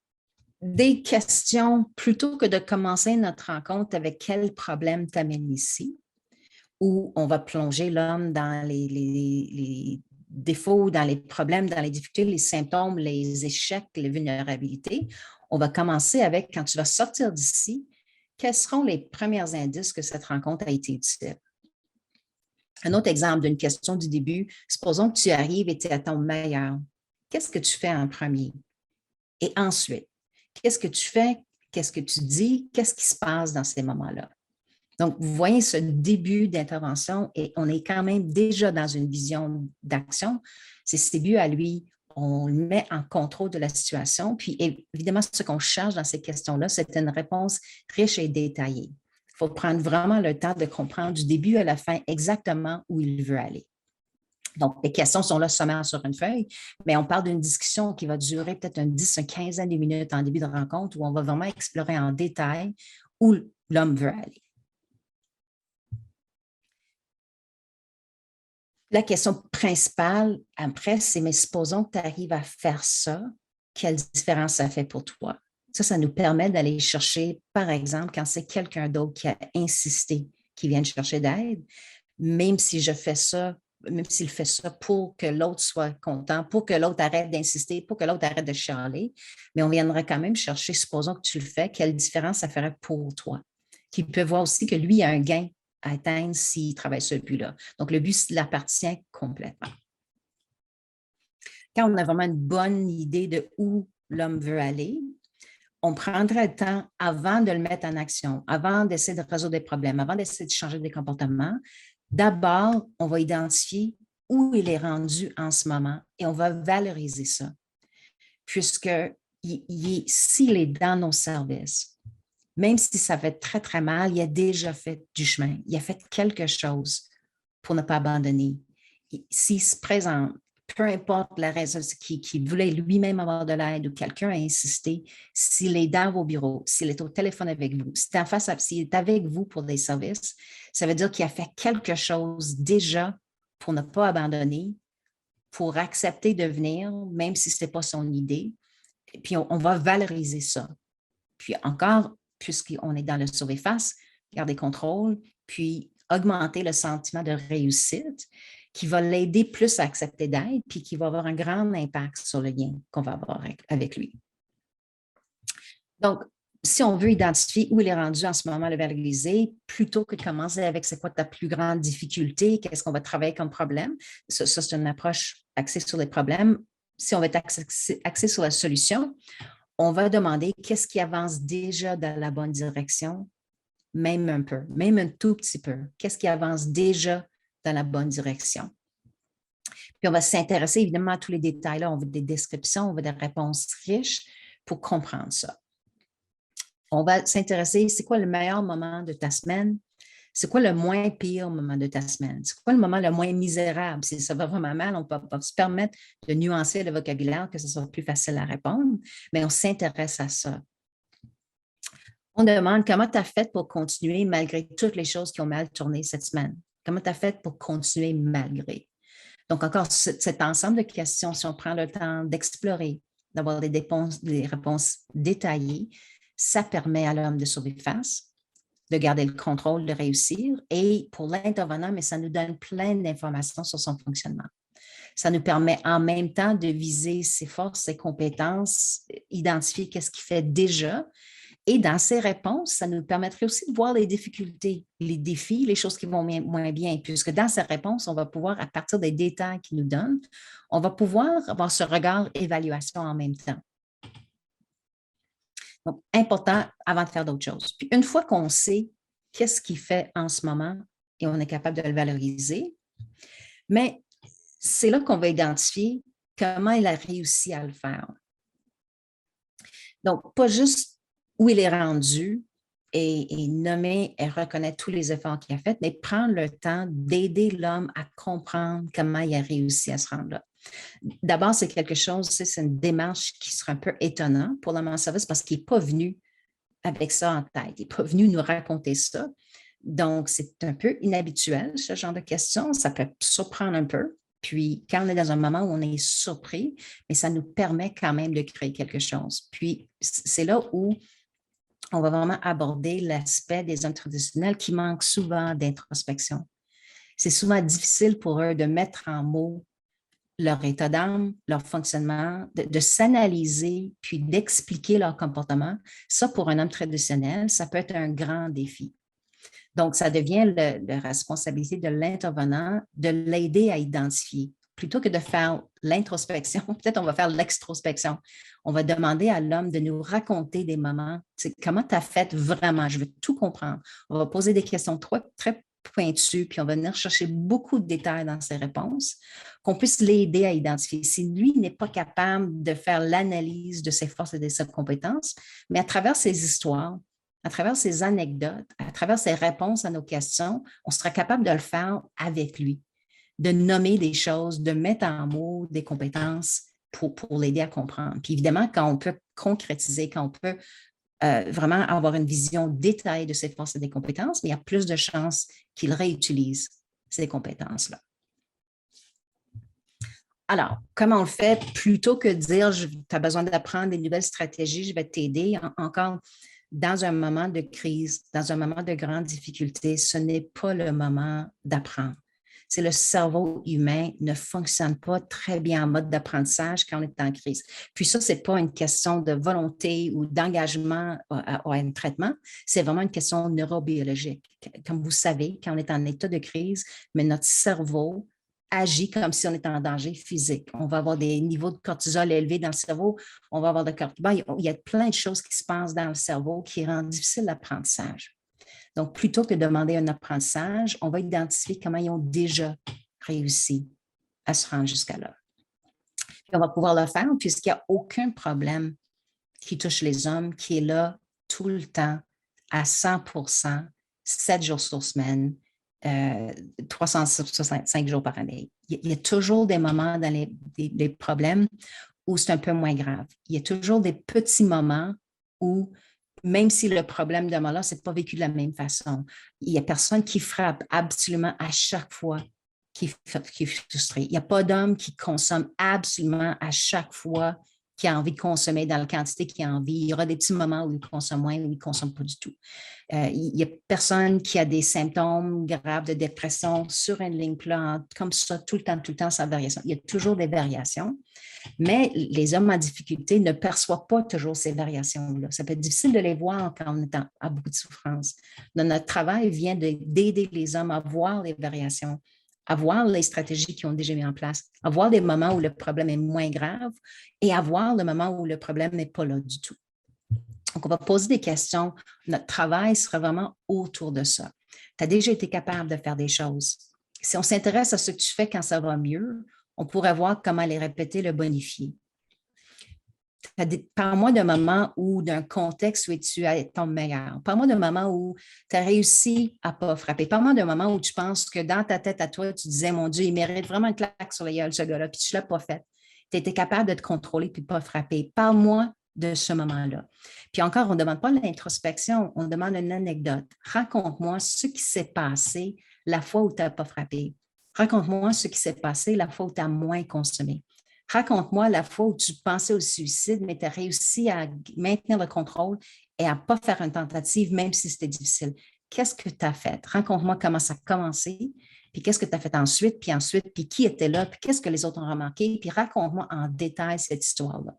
des questions, plutôt que de commencer notre rencontre avec quel problème t'amène ici, où on va plonger l'homme dans les défauts, dans les problèmes, dans les difficultés, les symptômes, les échecs, les vulnérabilités. On va commencer avec, quand tu vas sortir d'ici, quels seront les premiers indices que cette rencontre a été utile? Un autre exemple d'une question du début, supposons que tu arrives et tu es à ton meilleur. Qu'est-ce que tu fais en premier? Et ensuite, qu'est-ce que tu fais? Qu'est-ce que tu dis? Qu'est-ce qui se passe dans ces moments-là? Donc, vous voyez ce début d'intervention et on est quand même déjà dans une vision d'action. C'est ses buts à lui. On le met en contrôle de la situation. Puis, évidemment, ce qu'on cherche dans ces questions-là, c'est une réponse riche et détaillée. Il faut prendre vraiment le temps de comprendre du début à la fin exactement où il veut aller. Donc, les questions sont là sommaires sur une feuille, mais on parle d'une discussion qui va durer peut-être 10, une quinzaine de minutes en début de rencontre où on va vraiment explorer en détail où l'homme veut aller. La question principale après, c'est, mais supposons que tu arrives à faire ça, quelle différence ça fait pour toi? Ça nous permet d'aller chercher, par exemple, quand c'est quelqu'un d'autre qui a insisté qu'il vienne chercher d'aide, même si je fais ça, même s'il fait ça pour que l'autre soit content, pour que l'autre arrête d'insister, pour que l'autre arrête de chialer, mais on viendrait quand même chercher, supposons que tu le fais, quelle différence ça ferait pour toi? Qu'il peut voir aussi que lui a un gain à atteindre s'il travaille ce but-là. Donc, le but l'appartient complètement. Quand on a vraiment une bonne idée de où l'homme veut aller, on prendrait le temps avant de le mettre en action, avant d'essayer de résoudre des problèmes, avant d'essayer de changer des comportements. D'abord, on va identifier où il est rendu en ce moment et on va valoriser ça, puisque s'il est dans nos services, même si ça fait très, très mal, il a déjà fait du chemin. Il a fait quelque chose pour ne pas abandonner. S'il se présente, peu importe la raison, qu'il voulait lui-même avoir de l'aide ou quelqu'un a insisté, s'il est dans vos bureaux, s'il est au téléphone avec vous, s'il est avec vous pour des services, ça veut dire qu'il a fait quelque chose déjà pour ne pas abandonner, pour accepter de venir, même si ce n'est pas son idée. Et puis, on va valoriser ça. Puis encore, puisqu'on est dans le sauver-face, garder contrôle, puis augmenter le sentiment de réussite qui va l'aider plus à accepter d'aide, puis qui va avoir un grand impact sur le lien qu'on va avoir avec lui. Donc, si on veut identifier où il est rendu en ce moment, le valoriser, plutôt que de commencer avec c'est quoi ta plus grande difficulté, qu'est-ce qu'on va travailler comme problème, ça c'est une approche axée sur les problèmes. Si on veut être axé sur la solution, on va demander qu'est-ce qui avance déjà dans la bonne direction, même un peu, même un tout petit peu. Qu'est-ce qui avance déjà dans la bonne direction? Puis on va s'intéresser évidemment à tous les détails là. On veut des descriptions, on veut des réponses riches pour comprendre ça. On va s'intéresser, c'est quoi le meilleur moment de ta semaine? C'est quoi le moins pire moment de ta semaine? C'est quoi le moment le moins misérable? Si ça va vraiment mal, on peut se permettre de nuancer le vocabulaire, que ce soit plus facile à répondre, mais on s'intéresse à ça. On demande comment tu as fait pour continuer malgré toutes les choses qui ont mal tourné cette semaine. Comment tu as fait pour continuer malgré? Donc, encore cet ensemble de questions, si on prend le temps d'explorer, d'avoir des réponses détaillées, ça permet à l'homme de sauver face, de garder le contrôle, de réussir. Et pour l'intervenant, mais ça nous donne plein d'informations sur son fonctionnement. Ça nous permet en même temps de viser ses forces, ses compétences, identifier qu'est-ce qu'il fait déjà. Et dans ses réponses, ça nous permettrait aussi de voir les difficultés, les défis, les choses qui vont moins bien, puisque dans ses réponses, on va pouvoir, à partir des détails qu'il nous donne, on va pouvoir avoir ce regard évaluation en même temps. Donc, important avant de faire d'autres choses. Puis, une fois qu'on sait qu'est-ce qu'il fait en ce moment et on est capable de le valoriser, mais c'est là qu'on va identifier comment il a réussi à le faire. Donc, pas juste où il est rendu et nommer et reconnaître tous les efforts qu'il a faits, mais prendre le temps d'aider l'homme à comprendre comment il a réussi à se rendre là. D'abord, c'est quelque chose, c'est une démarche qui sera un peu étonnante pour l'homme en service parce qu'il n'est pas venu avec ça en tête. Il n'est pas venu nous raconter ça. Donc, c'est un peu inhabituel, ce genre de questions. Ça peut surprendre un peu. Puis, quand on est dans un moment où on est surpris, mais ça nous permet quand même de créer quelque chose. Puis, c'est là où on va vraiment aborder l'aspect des hommes traditionnels qui manquent souvent d'introspection. C'est souvent difficile pour eux de mettre en mots leur état d'âme, leur fonctionnement, de s'analyser, puis d'expliquer leur comportement. Ça, pour un homme traditionnel, ça peut être un grand défi. Donc, ça devient la responsabilité de l'intervenant de l'aider à identifier. Plutôt que de faire l'introspection, peut-être on va faire l'extrospection. On va demander à l'homme de nous raconter des moments. Comment tu as fait vraiment? Je veux tout comprendre. On va poser des questions très pointues, puis on va venir chercher beaucoup de détails dans ses réponses, qu'on puisse l'aider à identifier. Si lui n'est pas capable de faire l'analyse de ses forces et de ses compétences, mais à travers ses histoires, à travers ses anecdotes, à travers ses réponses à nos questions, on sera capable de le faire avec lui, de nommer des choses, de mettre en mots des compétences pour l'aider à comprendre. Puis évidemment, quand on peut concrétiser, quand on peut vraiment avoir une vision détaillée de ses forces et des compétences, mais il y a plus de chances qu'il réutilise ces compétences-là. Alors, comment on le fait? Plutôt que de dire, tu as besoin d'apprendre des nouvelles stratégies, je vais t'aider, encore dans un moment de crise, dans un moment de grande difficulté, ce n'est pas le moment d'apprendre. C'est le cerveau humain ne fonctionne pas très bien en mode d'apprentissage quand on est en crise. Puis ça, ce n'est pas une question de volonté ou d'engagement à un traitement, c'est vraiment une question neurobiologique. Comme vous savez, quand on est en état de crise, mais notre cerveau agit comme si on était en danger physique. On va avoir des niveaux de cortisol élevés dans le cerveau, on va avoir de cortisol. Il y a plein de choses qui se passent dans le cerveau qui rendent difficile l'apprentissage. Donc, plutôt que de demander un apprentissage, on va identifier comment ils ont déjà réussi à se rendre jusqu'à là. Puis on va pouvoir le faire puisqu'il n'y a aucun problème qui touche les hommes qui est là tout le temps, à 100%, 7 jours sur semaine, 365 jours par année. Il y a toujours des moments dans les problèmes où c'est un peu moins grave. Il y a toujours des petits moments où même si le problème de là, ce n'est pas vécu de la même façon. Il n'y a personne qui frappe absolument à chaque fois qui est frustré. Il n'y a pas d'homme qui consomme absolument à chaque fois qui a envie de consommer dans la quantité qu'il a envie. Il y aura des petits moments où il consomme moins, où il ne consomme pas du tout. Il n'y a personne qui a des symptômes graves de dépression sur une ligne plate, comme ça, tout le temps, sans variation. Il y a toujours des variations. Mais les hommes en difficulté ne perçoivent pas toujours ces variations-là. Ça peut être difficile de les voir quand on est à beaucoup de souffrance. Donc, notre travail vient d'aider les hommes à voir les variations, à voir les stratégies qu'ils ont déjà mis en place, à voir des moments où le problème est moins grave et à voir le moment où le problème n'est pas là du tout. Donc, on va poser des questions. Notre travail sera vraiment autour de ça. Tu as déjà été capable de faire des choses. Si on s'intéresse à ce que tu fais quand ça va mieux, on pourrait voir comment les répéter, le bonifier. Parle-moi d'un moment ou d'un contexte où tu as ton meilleur. Parle-moi d'un moment où tu as réussi à ne pas frapper. Parle-moi d'un moment où tu penses que dans ta tête à toi, tu disais, mon Dieu, il mérite vraiment une claque sur la gueule, ce gars-là, puis tu ne l'as pas fait. Tu étais capable de te contrôler puis de ne pas frapper. Parle-moi de ce moment-là. Puis encore, on ne demande pas l'introspection, on demande une anecdote. Raconte-moi ce qui s'est passé la fois où tu n'as pas frappé. Raconte-moi ce qui s'est passé la fois où tu as moins consommé. Raconte-moi la fois où tu pensais au suicide, mais tu as réussi à maintenir le contrôle et à ne pas faire une tentative, même si c'était difficile. qu'est-ce que tu as fait? Raconte-moi comment ça a commencé, puis qu'est-ce que tu as fait ensuite, puis qui était là, puis qu'est-ce que les autres ont remarqué, puis raconte-moi en détail cette histoire-là.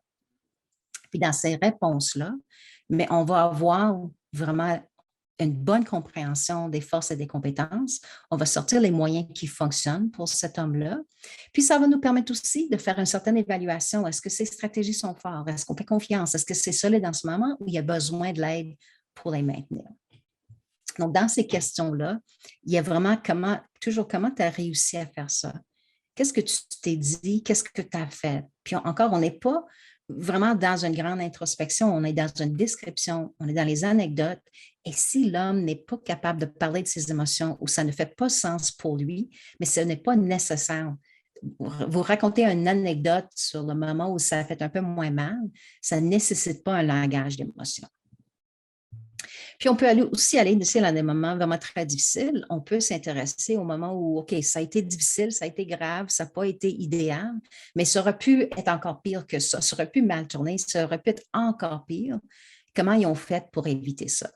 Puis dans ces réponses-là, mais on va avoir vraiment une bonne compréhension des forces et des compétences. On va sortir les moyens qui fonctionnent pour cet homme-là. Puis ça va nous permettre aussi de faire une certaine évaluation. Est-ce que ces stratégies sont fortes? Est-ce qu'on fait confiance? Est-ce que c'est solide en ce moment ou il y a besoin de l'aide pour les maintenir? Donc, dans ces questions-là, il y a vraiment toujours comment tu as réussi à faire ça. Qu'est-ce que tu t'es dit? Qu'est-ce que tu as fait? Puis encore, on n'est pas vraiment dans une grande introspection, on est dans une description, on est dans les anecdotes. Et si l'homme n'est pas capable de parler de ses émotions ou ça ne fait pas sens pour lui, mais ce n'est pas nécessaire. Vous racontez une anecdote sur le moment où ça a fait un peu moins mal, ça ne nécessite pas un langage d'émotion. Puis on peut aussi aller dans des moments vraiment très difficiles. On peut s'intéresser au moment où, OK, ça a été difficile, ça a été grave, ça n'a pas été idéal, mais ça aurait pu être encore pire que ça aurait pu mal tourner, ça aurait pu être encore pire. Comment ils ont fait pour éviter ça?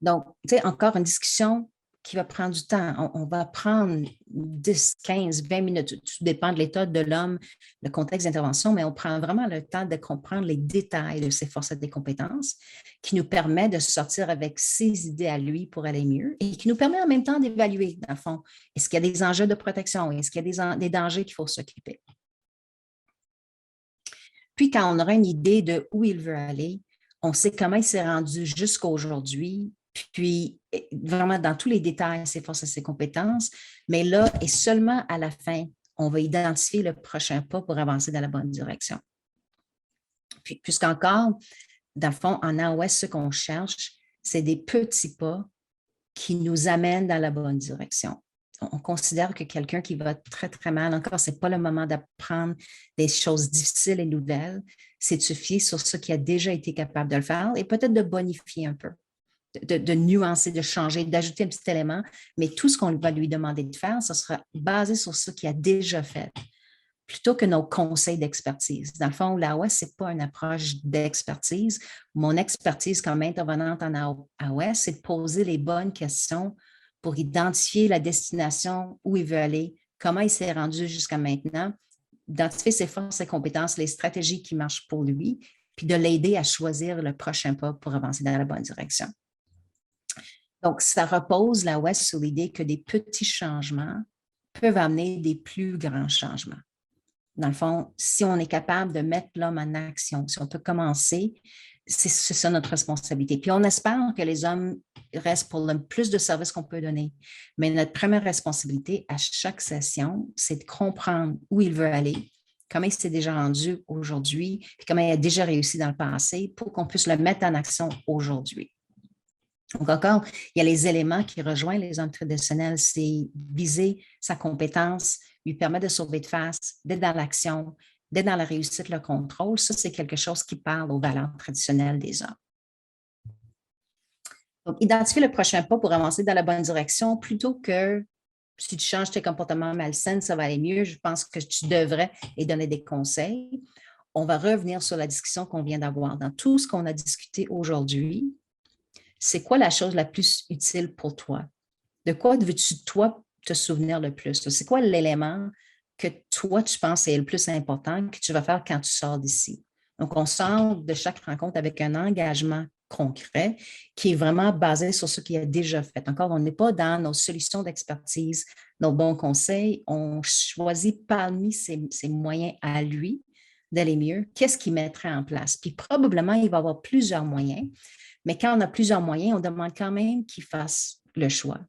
Donc, tu sais, encore une discussion qui va prendre du temps. On va prendre 10, 15, 20 minutes. Tout dépend de l'état de l'homme, le contexte d'intervention, mais on prend vraiment le temps de comprendre les détails de ses forces et des compétences qui nous permet de sortir avec ses idées à lui pour aller mieux et qui nous permet en même temps d'évaluer, dans le fond, est-ce qu'il y a des enjeux de protection? Est-ce qu'il y a des dangers qu'il faut s'occuper? Puis, quand on aura une idée de où il veut aller, on sait comment il s'est rendu jusqu'à aujourd'hui, puis vraiment dans tous les détails, ses forces et ses compétences, mais là, et seulement à la fin, on va identifier le prochain pas pour avancer dans la bonne direction. Puis, puisqu'encore, dans le fond, en AOS, ce qu'on cherche, c'est des petits pas qui nous amènent dans la bonne direction. On considère que quelqu'un qui va très, très mal, encore, ce n'est pas le moment d'apprendre des choses difficiles et nouvelles, c'est de se fier sur ce qui a déjà été capable de le faire et peut-être de bonifier un peu, de nuancer, de changer, d'ajouter un petit élément, mais tout ce qu'on va lui demander de faire, ce sera basé sur ce qu'il a déjà fait, plutôt que nos conseils d'expertise. Dans le fond, l'AOS, ce n'est pas une approche d'expertise. Mon expertise comme intervenante en AOS, c'est de poser les bonnes questions pour identifier la destination, où il veut aller, comment il s'est rendu jusqu'à maintenant, identifier ses forces et compétences, les stratégies qui marchent pour lui, puis de l'aider à choisir le prochain pas pour avancer dans la bonne direction. Donc, ça repose l'AOS sur l'idée que des petits changements peuvent amener des plus grands changements. Dans le fond, si on est capable de mettre l'homme en action, si on peut commencer, c'est ça notre responsabilité. Puis on espère que les hommes restent pour le plus de services qu'on peut donner. Mais notre première responsabilité à chaque session, c'est de comprendre où il veut aller, comment il s'est déjà rendu aujourd'hui, puis comment il a déjà réussi dans le passé pour qu'on puisse le mettre en action aujourd'hui. Donc encore, il y a les éléments qui rejoignent les hommes traditionnels, c'est viser sa compétence, lui permettre de sauver de face, d'être dans l'action, d'être dans la réussite, le contrôle. Ça, c'est quelque chose qui parle aux valeurs traditionnelles des hommes. Donc, identifier le prochain pas pour avancer dans la bonne direction, plutôt que si tu changes tes comportements malsains, ça va aller mieux. Je pense que tu devrais et donner des conseils. On va revenir sur la discussion qu'on vient d'avoir. Dans tout ce qu'on a discuté aujourd'hui, c'est quoi la chose la plus utile pour toi? De quoi veux-tu, toi, te souvenir le plus? C'est quoi l'élément que toi, tu penses est le plus important que tu vas faire quand tu sors d'ici? Donc, on sort de chaque rencontre avec un engagement concret qui est vraiment basé sur ce qu'il a déjà fait. Encore, on n'est pas dans nos solutions d'expertise, nos bons conseils. On choisit parmi ses moyens à lui d'aller mieux, qu'est-ce qu'il mettrait en place. Puis probablement, il va y avoir plusieurs moyens, mais quand on a plusieurs moyens, on demande quand même qu'il fasse le choix.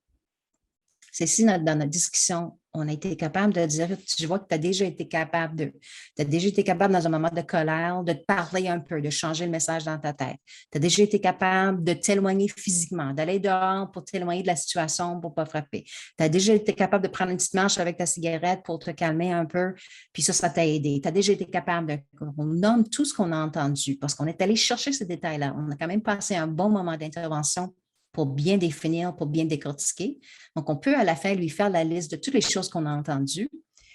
C'est si dans notre discussion, on a été capable de dire, tu vois que tu as déjà été capable dans un moment de colère, de te parler un peu, de changer le message dans ta tête. Tu as déjà été capable de t'éloigner physiquement, d'aller dehors pour t'éloigner de la situation pour ne pas frapper. Tu as déjà été capable de prendre une petite marche avec ta cigarette pour te calmer un peu, puis ça t'a aidé. Tu as déjà été capable on nomme tout ce qu'on a entendu parce qu'on est allé chercher ces détails-là. On a quand même passé un bon moment d'intervention pour bien définir, pour bien décortiquer. Donc, on peut à la fin lui faire la liste de toutes les choses qu'on a entendues,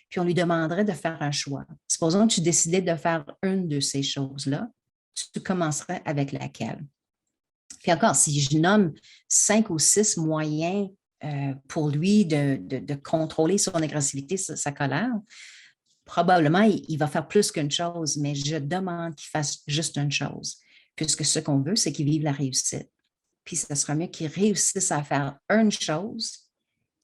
puis on lui demanderait de faire un choix. Supposons que tu décidais de faire une de ces choses-là, tu commencerais avec laquelle? Puis encore, si je nomme 5 ou 6 moyens pour lui de contrôler son agressivité, sa colère, probablement, il va faire plus qu'une chose, mais je demande qu'il fasse juste une chose, puisque ce qu'on veut, c'est qu'il vive la réussite. Puis ce sera mieux qu'il réussisse à faire une chose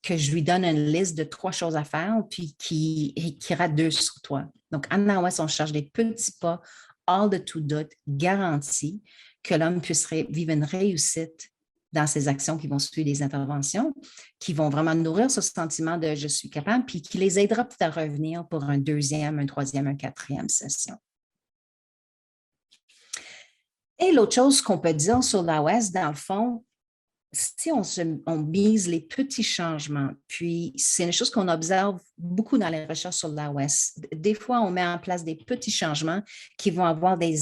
que je lui donne une liste de 3 choses à faire, puis qu'il rate 2 sur 3. Donc, en AOS, on cherche des petits pas, hors de tout doute, garantis que l'homme puisse vivre une réussite dans ses actions qui vont suivre des interventions, qui vont vraiment nourrir ce sentiment de « je suis capable », puis qui les aidera peut-être à revenir pour un 2e, un 3e, un 4e session. Et l'autre chose qu'on peut dire sur l'AOS, dans le fond, si on mise les petits changements, puis c'est une chose qu'on observe beaucoup dans les recherches sur l'AOS. Des fois, on met en place des petits changements qui vont avoir des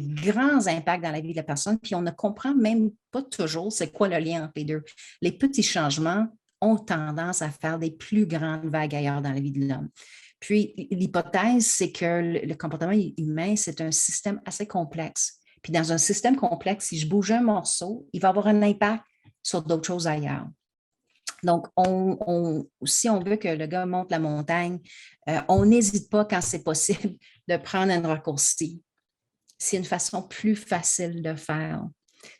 grands impacts dans la vie de la personne, puis on ne comprend même pas toujours c'est quoi le lien entre les deux. Les petits changements ont tendance à faire des plus grandes vagues ailleurs dans la vie de l'homme. Puis l'hypothèse, c'est que le comportement humain, c'est un système assez complexe. Puis dans un système complexe, si je bouge un morceau, il va avoir un impact sur d'autres choses ailleurs. Donc, si on veut que le gars monte la montagne, on n'hésite pas quand c'est possible de prendre un raccourci. C'est une façon plus facile de faire.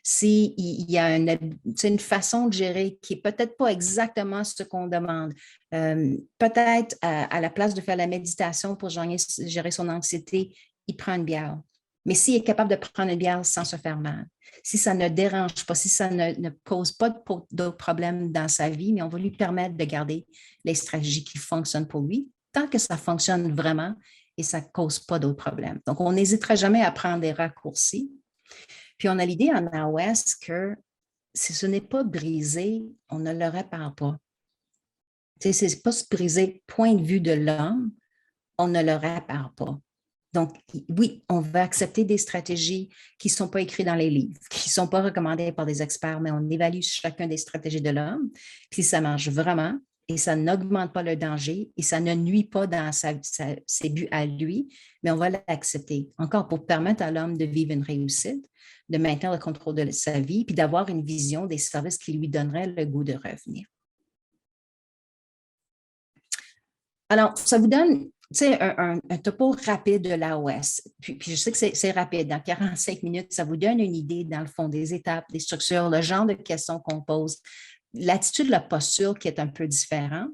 S'il y a une façon de gérer qui n'est peut-être pas exactement ce qu'on demande, peut-être à la place de faire la méditation pour gérer son anxiété, il prend une bière. Mais s'il est capable de prendre une bière sans se faire mal, si ça ne dérange pas, si ça ne cause pas d'autres problèmes dans sa vie, mais on va lui permettre de garder les stratégies qui fonctionnent pour lui, tant que ça fonctionne vraiment et ça ne cause pas d'autres problèmes. Donc, on n'hésitera jamais à prendre des raccourcis. Puis, on a l'idée en AOS que si ce n'est pas brisé, on ne le répare pas. Ce n'est pas se briser point de vue de l'homme, on ne le répare pas. Donc, oui, on va accepter des stratégies qui ne sont pas écrites dans les livres, qui ne sont pas recommandées par des experts, mais on évalue chacun des stratégies de l'homme, puis ça marche vraiment et ça n'augmente pas le danger et ça ne nuit pas dans ses buts à lui, mais on va l'accepter. Encore pour permettre à l'homme de vivre une réussite, de maintenir le contrôle de sa vie, puis d'avoir une vision des services qui lui donneraient le goût de revenir. Alors, ça vous donne un topo rapide de l'AOS. Puis je sais que c'est rapide. Dans 45 minutes, ça vous donne une idée, dans le fond, des étapes, des structures, le genre de questions qu'on pose, l'attitude, la posture qui est un peu différente.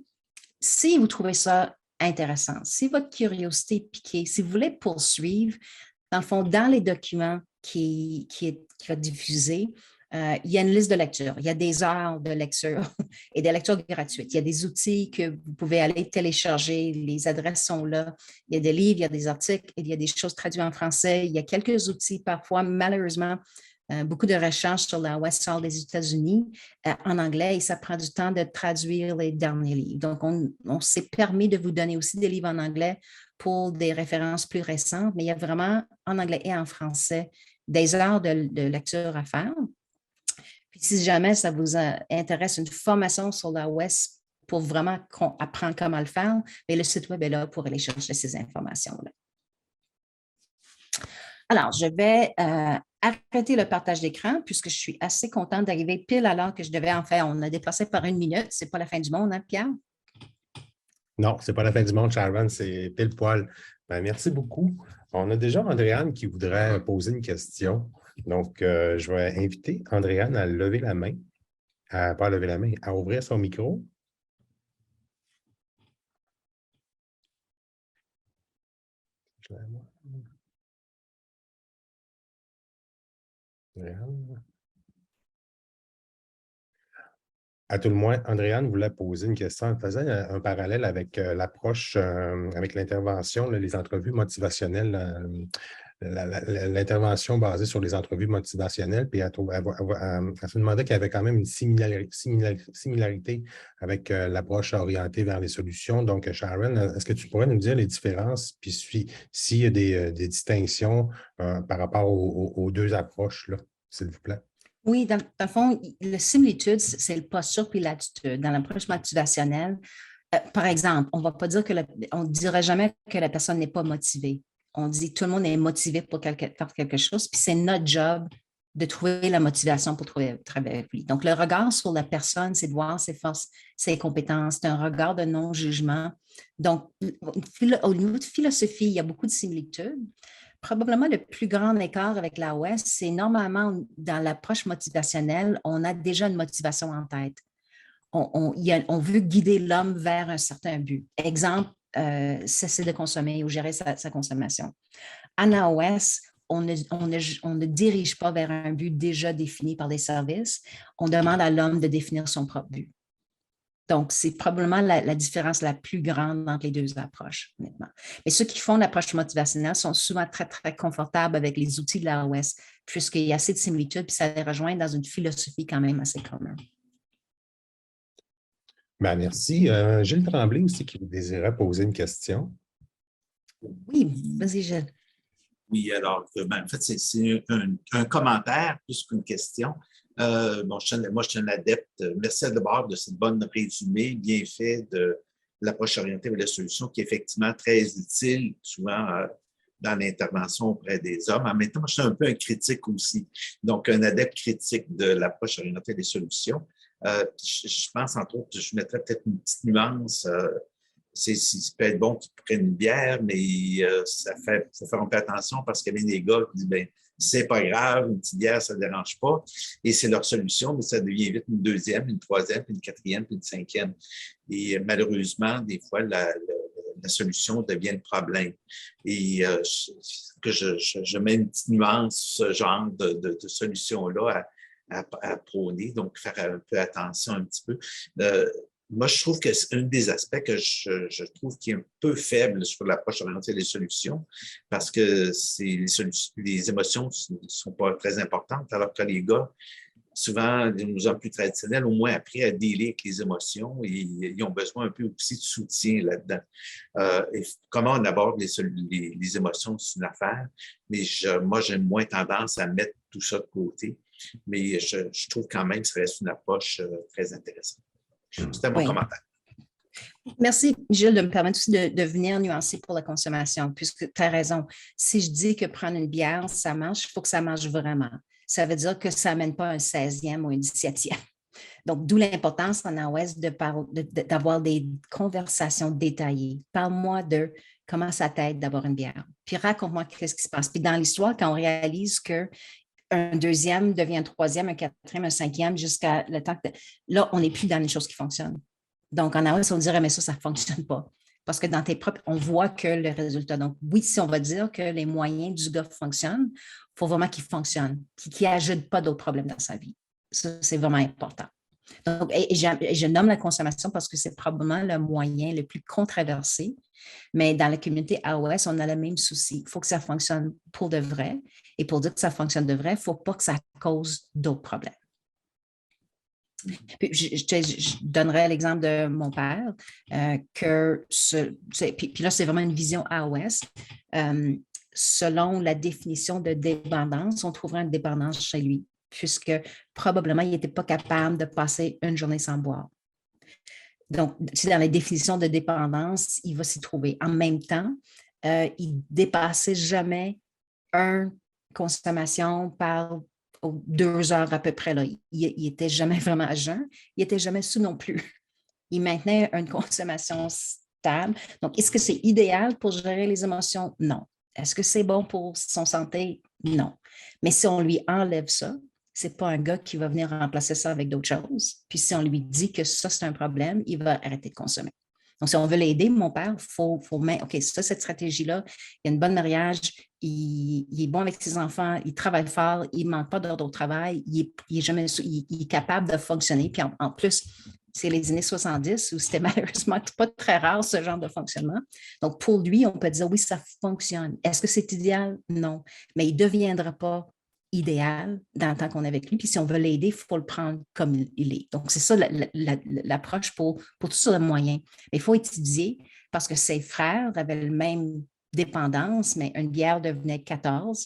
Si vous trouvez ça intéressant, si votre curiosité est piquée, si vous voulez poursuivre, dans le fond, dans les documents qui est diffusé, il y a une liste de lecture, il y a des heures de lecture et des lectures gratuites. Il y a des outils que vous pouvez aller télécharger, les adresses sont là. Il y a des livres, il y a des articles, il y a des choses traduites en français. Il y a quelques outils, parfois, malheureusement, beaucoup de recherches sur la West Side des États-Unis en anglais et ça prend du temps de traduire les derniers livres. Donc, on s'est permis de vous donner aussi des livres en anglais pour des références plus récentes, mais il y a vraiment en anglais et en français des heures de lecture à faire. Puis si jamais ça vous intéresse une formation sur la West pour vraiment apprendre comment le faire, mais le site web est là pour aller chercher ces informations-là. Alors, je vais arrêter le partage d'écran puisque je suis assez contente d'arriver pile à l'heure que je devais en faire. On a dépassé par 1 minute. Ce n'est pas la fin du monde, hein, Pierre? Non, ce n'est pas la fin du monde, Sharon, c'est pile poil. Ben, merci beaucoup. On a déjà Andréane qui voudrait poser une question. Donc, je vais inviter Andréane à lever la main, pas à lever la main, à ouvrir son micro. À tout le moins, Andréane voulait poser une question en faisant un parallèle avec l'approche, avec l'intervention, les entrevues motivationnelles, l'intervention basée sur les entrevues motivationnelles, puis elle se demandait qu'il y avait quand même une similarité avec l'approche orientée vers les solutions. Donc, Sharon, est-ce que tu pourrais nous dire les différences, puis s'il y a des distinctions par rapport aux 2 approches-là, s'il vous plaît? Oui, dans le fond, la similitude, c'est le posture puis l'attitude. Dans l'approche motivationnelle, par exemple, on ne dira jamais que la personne n'est pas motivée. On dit tout le monde est motivé pour faire quelque chose, puis c'est notre job de trouver la motivation pour travailler avec lui. Donc, le regard sur la personne, c'est de voir ses forces, ses compétences. C'est un regard de non-jugement. Donc, au niveau de philosophie, il y a beaucoup de similitudes. Probablement le plus grand écart avec l'AOS, c'est normalement dans l'approche motivationnelle, on a déjà une motivation en tête. On veut guider l'homme vers un certain but. Exemple, cesser de consommer ou gérer sa consommation. En AOS, on ne dirige pas vers un but déjà défini par les services. On demande à l'homme de définir son propre but. Donc, c'est probablement la différence la plus grande entre les deux approches, honnêtement. Mais ceux qui font l'approche motivationnelle sont souvent très, très confortables avec les outils de l'AOS, puisqu'il y a assez de similitudes, puis ça les rejoint dans une philosophie quand même assez commune. Ben, merci. Gilles Tremblay aussi qui désirait poser une question. Oui, vas-y, Gilles. Oui, alors, en fait, c'est un commentaire plus qu'une question. Moi, je suis un adepte. Merci d'abord de cette bonne résumé bien fait de l'approche orientée vers la solution qui est effectivement très utile souvent dans l'intervention auprès des hommes. En même temps, moi, je suis un peu un critique aussi. Donc, un adepte critique de l'approche orientée des solutions. Je pense, entre autres, je mettrais peut-être une petite nuance. Ça peut être bon qu'ils prennent une bière, mais il faut faire un peu attention parce qu'il y a des gars qui disent, ben, c'est pas grave, une petite bière, ça ne dérange pas. Et c'est leur solution, mais ça devient vite une deuxième, une troisième, puis une quatrième, puis une cinquième. Et malheureusement, des fois, la solution devient le problème. Et je mets une petite nuance, ce genre de solution-là à prôner, donc faire un peu attention un petit peu. Moi, je trouve que c'est un des aspects que je trouve qui est un peu faible sur l'approche orientée des solutions parce que les émotions ne sont pas très importantes, alors que les gars, souvent, de nous hommes plus traditionnels, au moins appris à dealer avec les émotions et ils ont besoin un peu aussi de soutien là-dedans. Et comment on aborde les émotions, c'est une affaire, mais moi, j'ai moins tendance à mettre tout ça de côté, mais je trouve quand même que ça reste une approche très intéressante. C'était mon commentaire. Merci, Gilles, de me permettre aussi de venir nuancer pour la consommation, puisque tu as raison. Si je dis que prendre une bière, ça marche, il faut que ça marche vraiment. Ça veut dire que ça n'amène pas un 16e ou un 17e. Donc, d'où l'importance en AOS d'avoir des conversations détaillées. Parle-moi de comment ça t'aide d'avoir une bière. Puis raconte-moi qu'est-ce qui se passe. Puis dans l'histoire, quand on réalise que un deuxième devient un troisième, un quatrième, un cinquième, jusqu'à le temps que... Là, on n'est plus dans les choses qui fonctionnent. Donc, en AOS, on dirait, mais ça ne fonctionne pas. Parce que dans tes propres, on voit que le résultat. Donc, oui, si on va dire que les moyens du gars fonctionnent, il faut vraiment qu'ils fonctionnent, qu'il n'ajoute pas d'autres problèmes dans sa vie. Ça, c'est vraiment important. Donc, et je nomme la consommation parce que c'est probablement le moyen le plus controversé, mais dans la communauté AOS, on a le même souci. Il faut que ça fonctionne pour de vrai. Et pour dire que ça fonctionne de vrai, il ne faut pas que ça cause d'autres problèmes. Puis je donnerai l'exemple de mon père, puis là, c'est vraiment une vision AOS. Selon la définition de dépendance, on trouvera une dépendance chez lui, puisque probablement, il n'était pas capable de passer une journée sans boire. Donc, c'est dans la définition de dépendance, il va s'y trouver. En même temps, il ne dépassait jamais une consommation par 2 heures à peu près. Là. Il n'était jamais vraiment à jeun. Il n'était jamais sous non plus. Il maintenait une consommation stable. Donc, est-ce que c'est idéal pour gérer les émotions? Non. Est-ce que c'est bon pour son santé? Non. Mais si on lui enlève ça, ce n'est pas un gars qui va venir remplacer ça avec d'autres choses. Puis si on lui dit que ça, c'est un problème, il va arrêter de consommer. Donc, si on veut l'aider, mon père, il faut mettre, OK, ça, cette stratégie-là, il y a une bonne mariage, il est bon avec ses enfants, il travaille fort, il ne manque pas d'ordre au travail, il est capable de fonctionner. Puis en plus, c'est les années 70 où c'était malheureusement pas très rare ce genre de fonctionnement. Donc, pour lui, on peut dire oui, ça fonctionne. Est-ce que c'est idéal? Non. Mais il ne deviendra pas idéal dans le temps qu'on est avec lui. Puis si on veut l'aider, il faut le prendre comme il est. Donc, c'est ça l'approche pour tout ça le moyen. Mais il faut étudier parce que ses frères avaient le même dépendance, mais une bière devenait 14,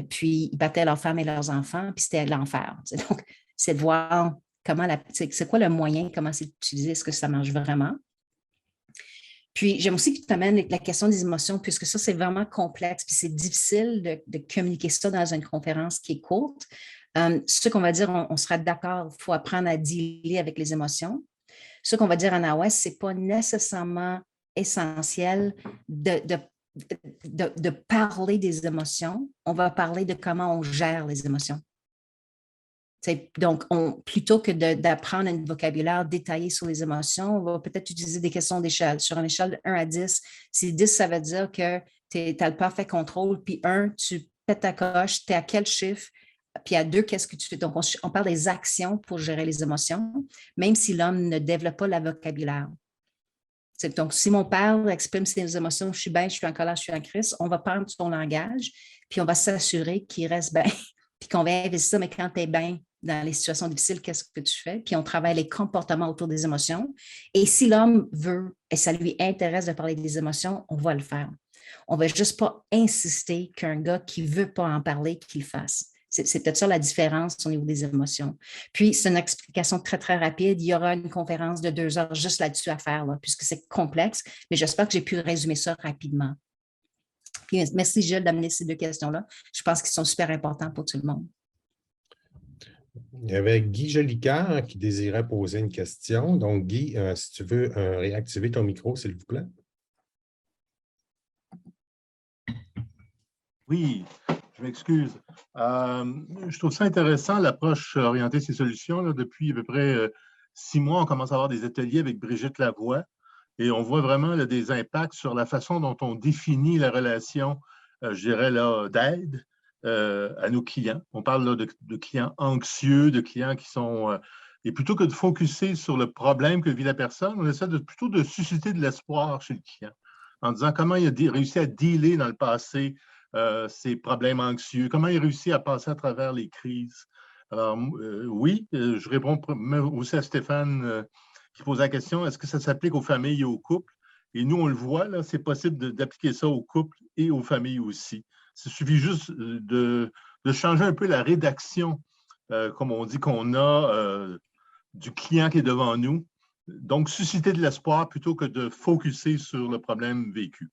puis ils battaient leurs femmes et leurs enfants, puis c'était l'enfer. Donc, c'est de voir comment c'est quoi le moyen, comment c'est utilisé, est-ce que ça marche vraiment? Puis, j'aime aussi que tu t'amènes la question des émotions, puisque ça, c'est vraiment complexe, puis c'est difficile de communiquer ça dans une conférence qui est courte. Ce qu'on va dire, on sera d'accord, il faut apprendre à dealer avec les émotions. Ce qu'on va dire en AOS, ce n'est pas nécessairement essentiel de parler des émotions. On va parler de comment on gère les émotions. Donc, plutôt que d'apprendre un vocabulaire détaillé sur les émotions, on va peut-être utiliser des questions d'échelle. Sur une échelle de 1 à 10, si 10, ça veut dire que tu as le parfait contrôle, puis 1, tu pètes ta coche, tu es à quel chiffre, puis à 2, qu'est-ce que tu fais? Donc, on parle des actions pour gérer les émotions, même si l'homme ne développe pas le vocabulaire. Donc, si mon père exprime ses émotions, je suis bien, je suis en colère, je suis en crise, on va prendre son langage, puis on va s'assurer qu'il reste bien, puis qu'on va investir ça, mais quand tu es bien dans les situations difficiles, qu'est-ce que tu fais? Puis on travaille les comportements autour des émotions. Et si l'homme veut et ça lui intéresse de parler des émotions, on va le faire. On ne va juste pas insister qu'un gars qui ne veut pas en parler, qu'il le fasse. C'est peut-être ça la différence au niveau des émotions. Puis, c'est une explication très, très rapide. Il y aura une conférence de 2 heures juste là-dessus à faire, là, puisque c'est complexe, mais j'espère que j'ai pu résumer ça rapidement. Puis, merci, Gilles, d'amener ces 2 questions-là. Je pense qu'ils sont super importants pour tout le monde. Il y avait Guy Jolicoeur qui désirait poser une question. Donc, Guy, si tu veux réactiver ton micro, s'il vous plaît. Oui, je m'excuse. Je trouve ça intéressant, l'approche orientée ces solutions. Là, depuis à peu près 6 mois, on commence à avoir des ateliers avec Brigitte Lavoie et on voit vraiment là, des impacts sur la façon dont on définit la relation, je dirais, là, d'aide à nos clients. On parle là, de clients anxieux, de clients qui sont... et plutôt que de focusser sur le problème que vit la personne, on essaie plutôt de susciter de l'espoir chez le client en disant comment il a réussi à dealer dans le passé ces problèmes anxieux, comment il réussit à passer à travers les crises. Alors, oui, je réponds aussi à Stéphane qui pose la question, est-ce que ça s'applique aux familles et aux couples? Et nous, on le voit, là, c'est possible d'appliquer ça aux couples et aux familles aussi. Il suffit juste de changer un peu la rédaction, comme on dit qu'on a du client qui est devant nous. Donc, susciter de l'espoir plutôt que de focusser sur le problème vécu.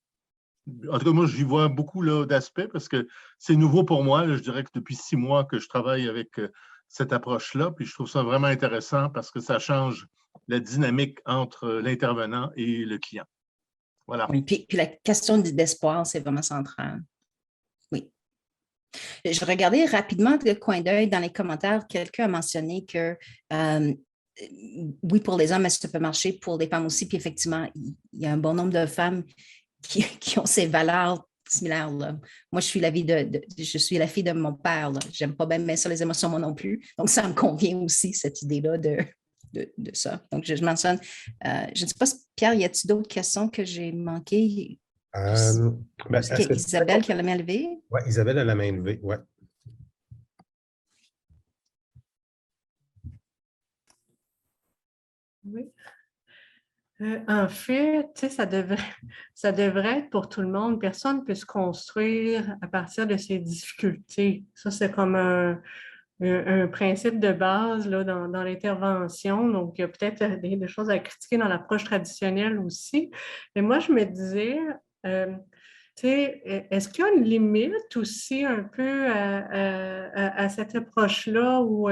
En tout cas, moi, j'y vois beaucoup d'aspects parce que c'est nouveau pour moi. Là, je dirais que depuis 6 mois que je travaille avec cette approche-là, puis je trouve ça vraiment intéressant parce que ça change la dynamique entre l'intervenant et le client. Voilà. Oui, puis la question d'espoir, c'est vraiment central. Oui. Je regardais rapidement le coin d'œil dans les commentaires. Quelqu'un a mentionné que oui, pour les hommes, ça peut marcher pour les femmes aussi. Puis effectivement, il y a un bon nombre de femmes qui ont ces valeurs similaires. Là. Moi, je suis la fille de mon père. Je n'aime pas bien ça, les émotions, moi non plus. Donc, ça me convient aussi, cette idée-là de ça. Donc, je mentionne, je ne sais pas, Pierre, y a-t-il d'autres questions que j'ai manquées? Isabelle qui a la main levée? Oui, Isabelle a la main levée, oui. Oui. En fait, ça devrait être pour tout le monde. Personne peut se construire à partir de ses difficultés. Ça, c'est comme un principe de base là, dans l'intervention. Donc, il y a peut-être des choses à critiquer dans l'approche traditionnelle aussi. Mais moi, je me disais, est-ce qu'il y a une limite aussi un peu à cette approche-là où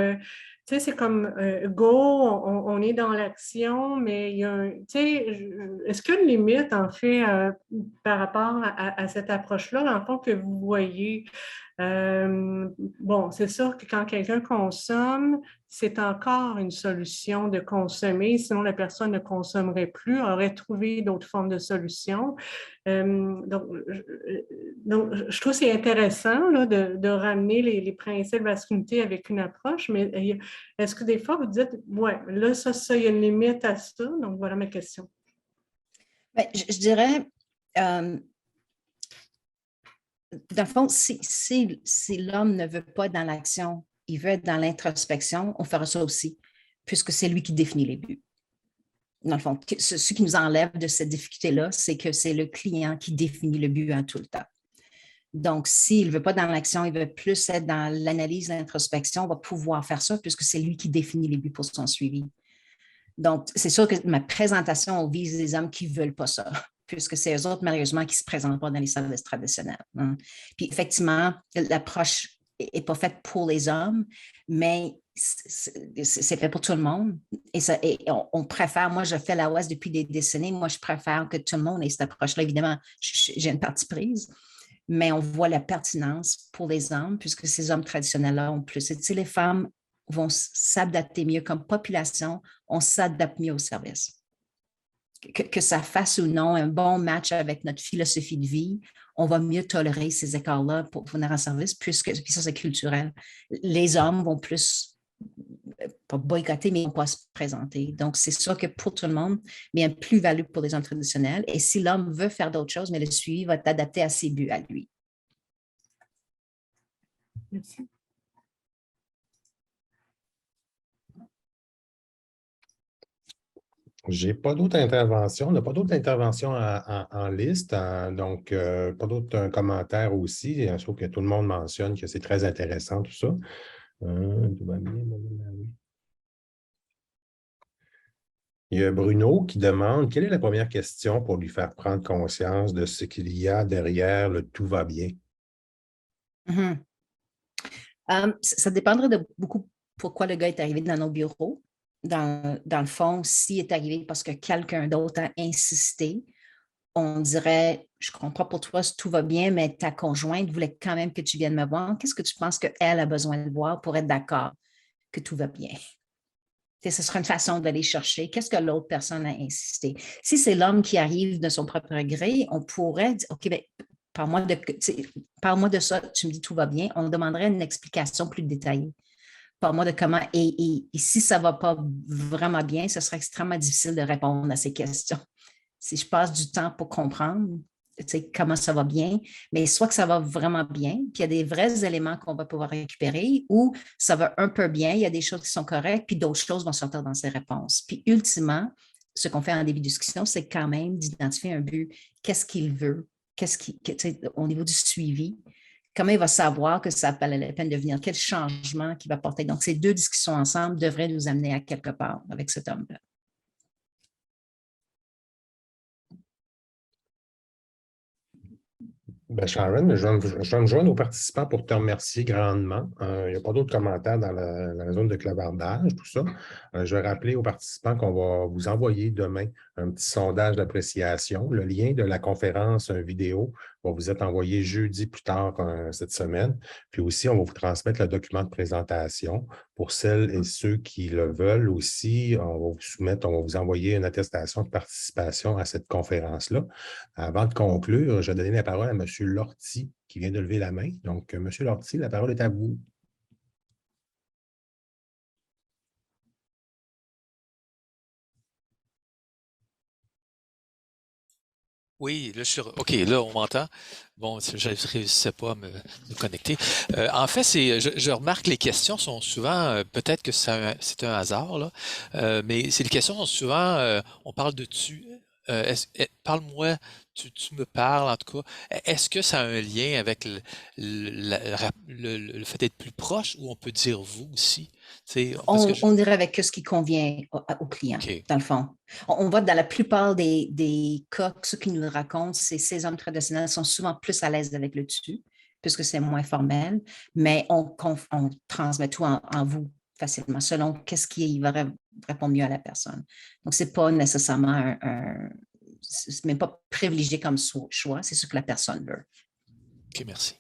c'est comme go, on est dans l'action, mais il y a est-ce qu'il y a une limite, en fait, par rapport à cette approche-là, en fond, que vous voyez? Bon, c'est sûr que quand quelqu'un consomme, c'est encore une solution de consommer, sinon la personne ne consommerait plus, aurait trouvé d'autres formes de solutions. Donc, je trouve que c'est intéressant là, de ramener les principes de masculinité avec une approche, mais est-ce que des fois vous dites, ouais, là, ça, il y a une limite à ça? Donc, voilà ma question. Bien, je dirais, dans le fond, si l'homme ne veut pas être dans l'action, il veut être dans l'introspection, on fera ça aussi, puisque c'est lui qui définit les buts. Dans le fond, ce qui nous enlève de cette difficulté-là, c'est que c'est le client qui définit le but à tout le temps. Donc, s'il ne veut pas dans l'action, il veut plus être dans l'analyse, l'introspection, on va pouvoir faire ça puisque c'est lui qui définit les buts pour son suivi. Donc, c'est sûr que ma présentation vise les hommes qui ne veulent pas ça, puisque c'est eux autres, malheureusement, qui ne se présentent pas dans les services traditionnels. Hein. Puis, effectivement, l'approche n'est pas faite pour les hommes, mais c'est fait pour tout le monde. Et on préfère, moi, je fais la OAS depuis des décennies, moi, je préfère que tout le monde ait cette approche-là. Évidemment, j'ai une partie prise, mais on voit la pertinence pour les hommes, puisque ces hommes traditionnels-là ont plus. Et les femmes vont s'adapter mieux comme population, on s'adapte mieux au service. Que ça fasse ou non un bon match avec notre philosophie de vie, on va mieux tolérer ces écarts-là pour venir en service, puis ça, c'est culturel. Les hommes vont plus, pas boycotter, mais ils ne vont pas se présenter. Donc, c'est sûr que pour tout le monde, mais il y a une plus-value pour les hommes traditionnels. Et si l'homme veut faire d'autres choses, mais le suivi va être adapté à ses buts, à lui. Merci. J'ai pas d'autres interventions. On n'a pas d'autres interventions en liste, donc pas d'autres commentaires aussi, sauf que tout le monde mentionne que c'est très intéressant tout ça. Tout va bien, il y a Bruno qui demande quelle est la première question pour lui faire prendre conscience de ce qu'il y a derrière le « tout va bien ». Ça dépendrait de beaucoup pourquoi le gars est arrivé dans nos bureaux. Dans le fond, s'il est arrivé parce que quelqu'un d'autre a insisté, on dirait, je comprends pour toi si tout va bien, mais ta conjointe voulait quand même que tu viennes me voir. Qu'est-ce que tu penses qu'elle a besoin de voir pour être d'accord que tout va bien? Ce serait une façon d'aller chercher qu'est-ce que l'autre personne a insisté. Si c'est l'homme qui arrive de son propre gré, on pourrait dire, OK, bien, parle-moi de ça, tu me dis tout va bien. On demanderait une explication plus détaillée. Parle-moi de comment, et si ça ne va pas vraiment bien, ce serait extrêmement difficile de répondre à ces questions. Si je passe du temps pour comprendre comment ça va bien, mais soit que ça va vraiment bien, puis il y a des vrais éléments qu'on va pouvoir récupérer, ou ça va un peu bien, il y a des choses qui sont correctes, puis d'autres choses vont sortir dans ces réponses. Puis ultimement, ce qu'on fait en début de discussion, c'est quand même d'identifier un but. Qu'est-ce qu'il veut? Au niveau du suivi, comment il va savoir que ça valait la peine de venir? Quel changement qu'il va porter? Donc, ces deux discussions ensemble devraient nous amener à quelque part avec cet homme-là. Ben Sharon, je vais me joindre aux participants pour te remercier grandement. Il n'y a pas d'autres commentaires dans la zone de clavardage, tout ça. Je vais rappeler aux participants qu'on va vous envoyer demain un petit sondage d'appréciation. Le lien de la conférence vidéo va vous être envoyé jeudi plus tard cette semaine. Puis aussi, on va vous transmettre le document de présentation. Pour celles et ceux qui le veulent aussi, on va vous soumettre, on va vous envoyer une attestation de participation à cette conférence-là. Avant de conclure, je vais donner la parole à M. Lortie qui vient de lever la main. Donc, M. Lortie, la parole est à vous. Oui, là, OK, là, on m'entend. Bon, je ne réussissais pas à me connecter. En fait, je remarque que les questions sont souvent, peut-être que c'est un hasard, là, mais les questions sont souvent, on parle de tu. Parle-moi, tu me parles en tout cas. Est-ce que ça a un lien avec le fait d'être plus proche ou on peut dire vous aussi? On dirait avec ce qui convient au client, okay. Dans le fond. On voit dans la plupart des cas, ceux qui nous le racontent, ces hommes traditionnels sont souvent plus à l'aise avec le tu, puisque c'est moins formel, mais on transmet tout en vous facilement, selon qu'est-ce qui va répondre mieux à la personne. Donc, ce n'est pas nécessairement c'est même pas privilégié comme choix, c'est ce que la personne veut. OK, merci.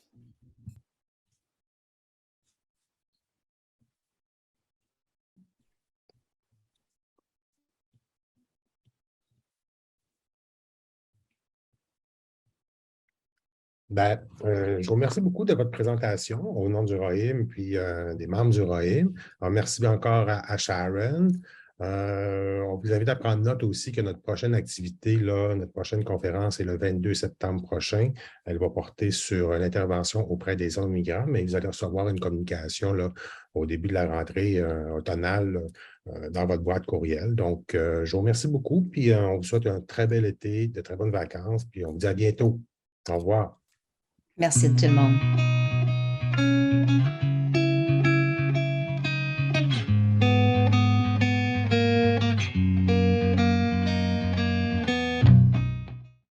Je vous remercie beaucoup de votre présentation au nom du ROHIM puis des membres du ROHIM. Alors, merci encore à Sharon. On vous invite à prendre note aussi que notre prochaine activité, notre prochaine conférence est le 22 septembre prochain. Elle va porter sur l'intervention auprès des hommes migrants, mais vous allez recevoir une communication là, au début de la rentrée automnale dans votre boîte courriel. Donc, je vous remercie beaucoup, puis on vous souhaite un très bel été, de très bonnes vacances, puis on vous dit à bientôt. Au revoir. Merci tout le monde.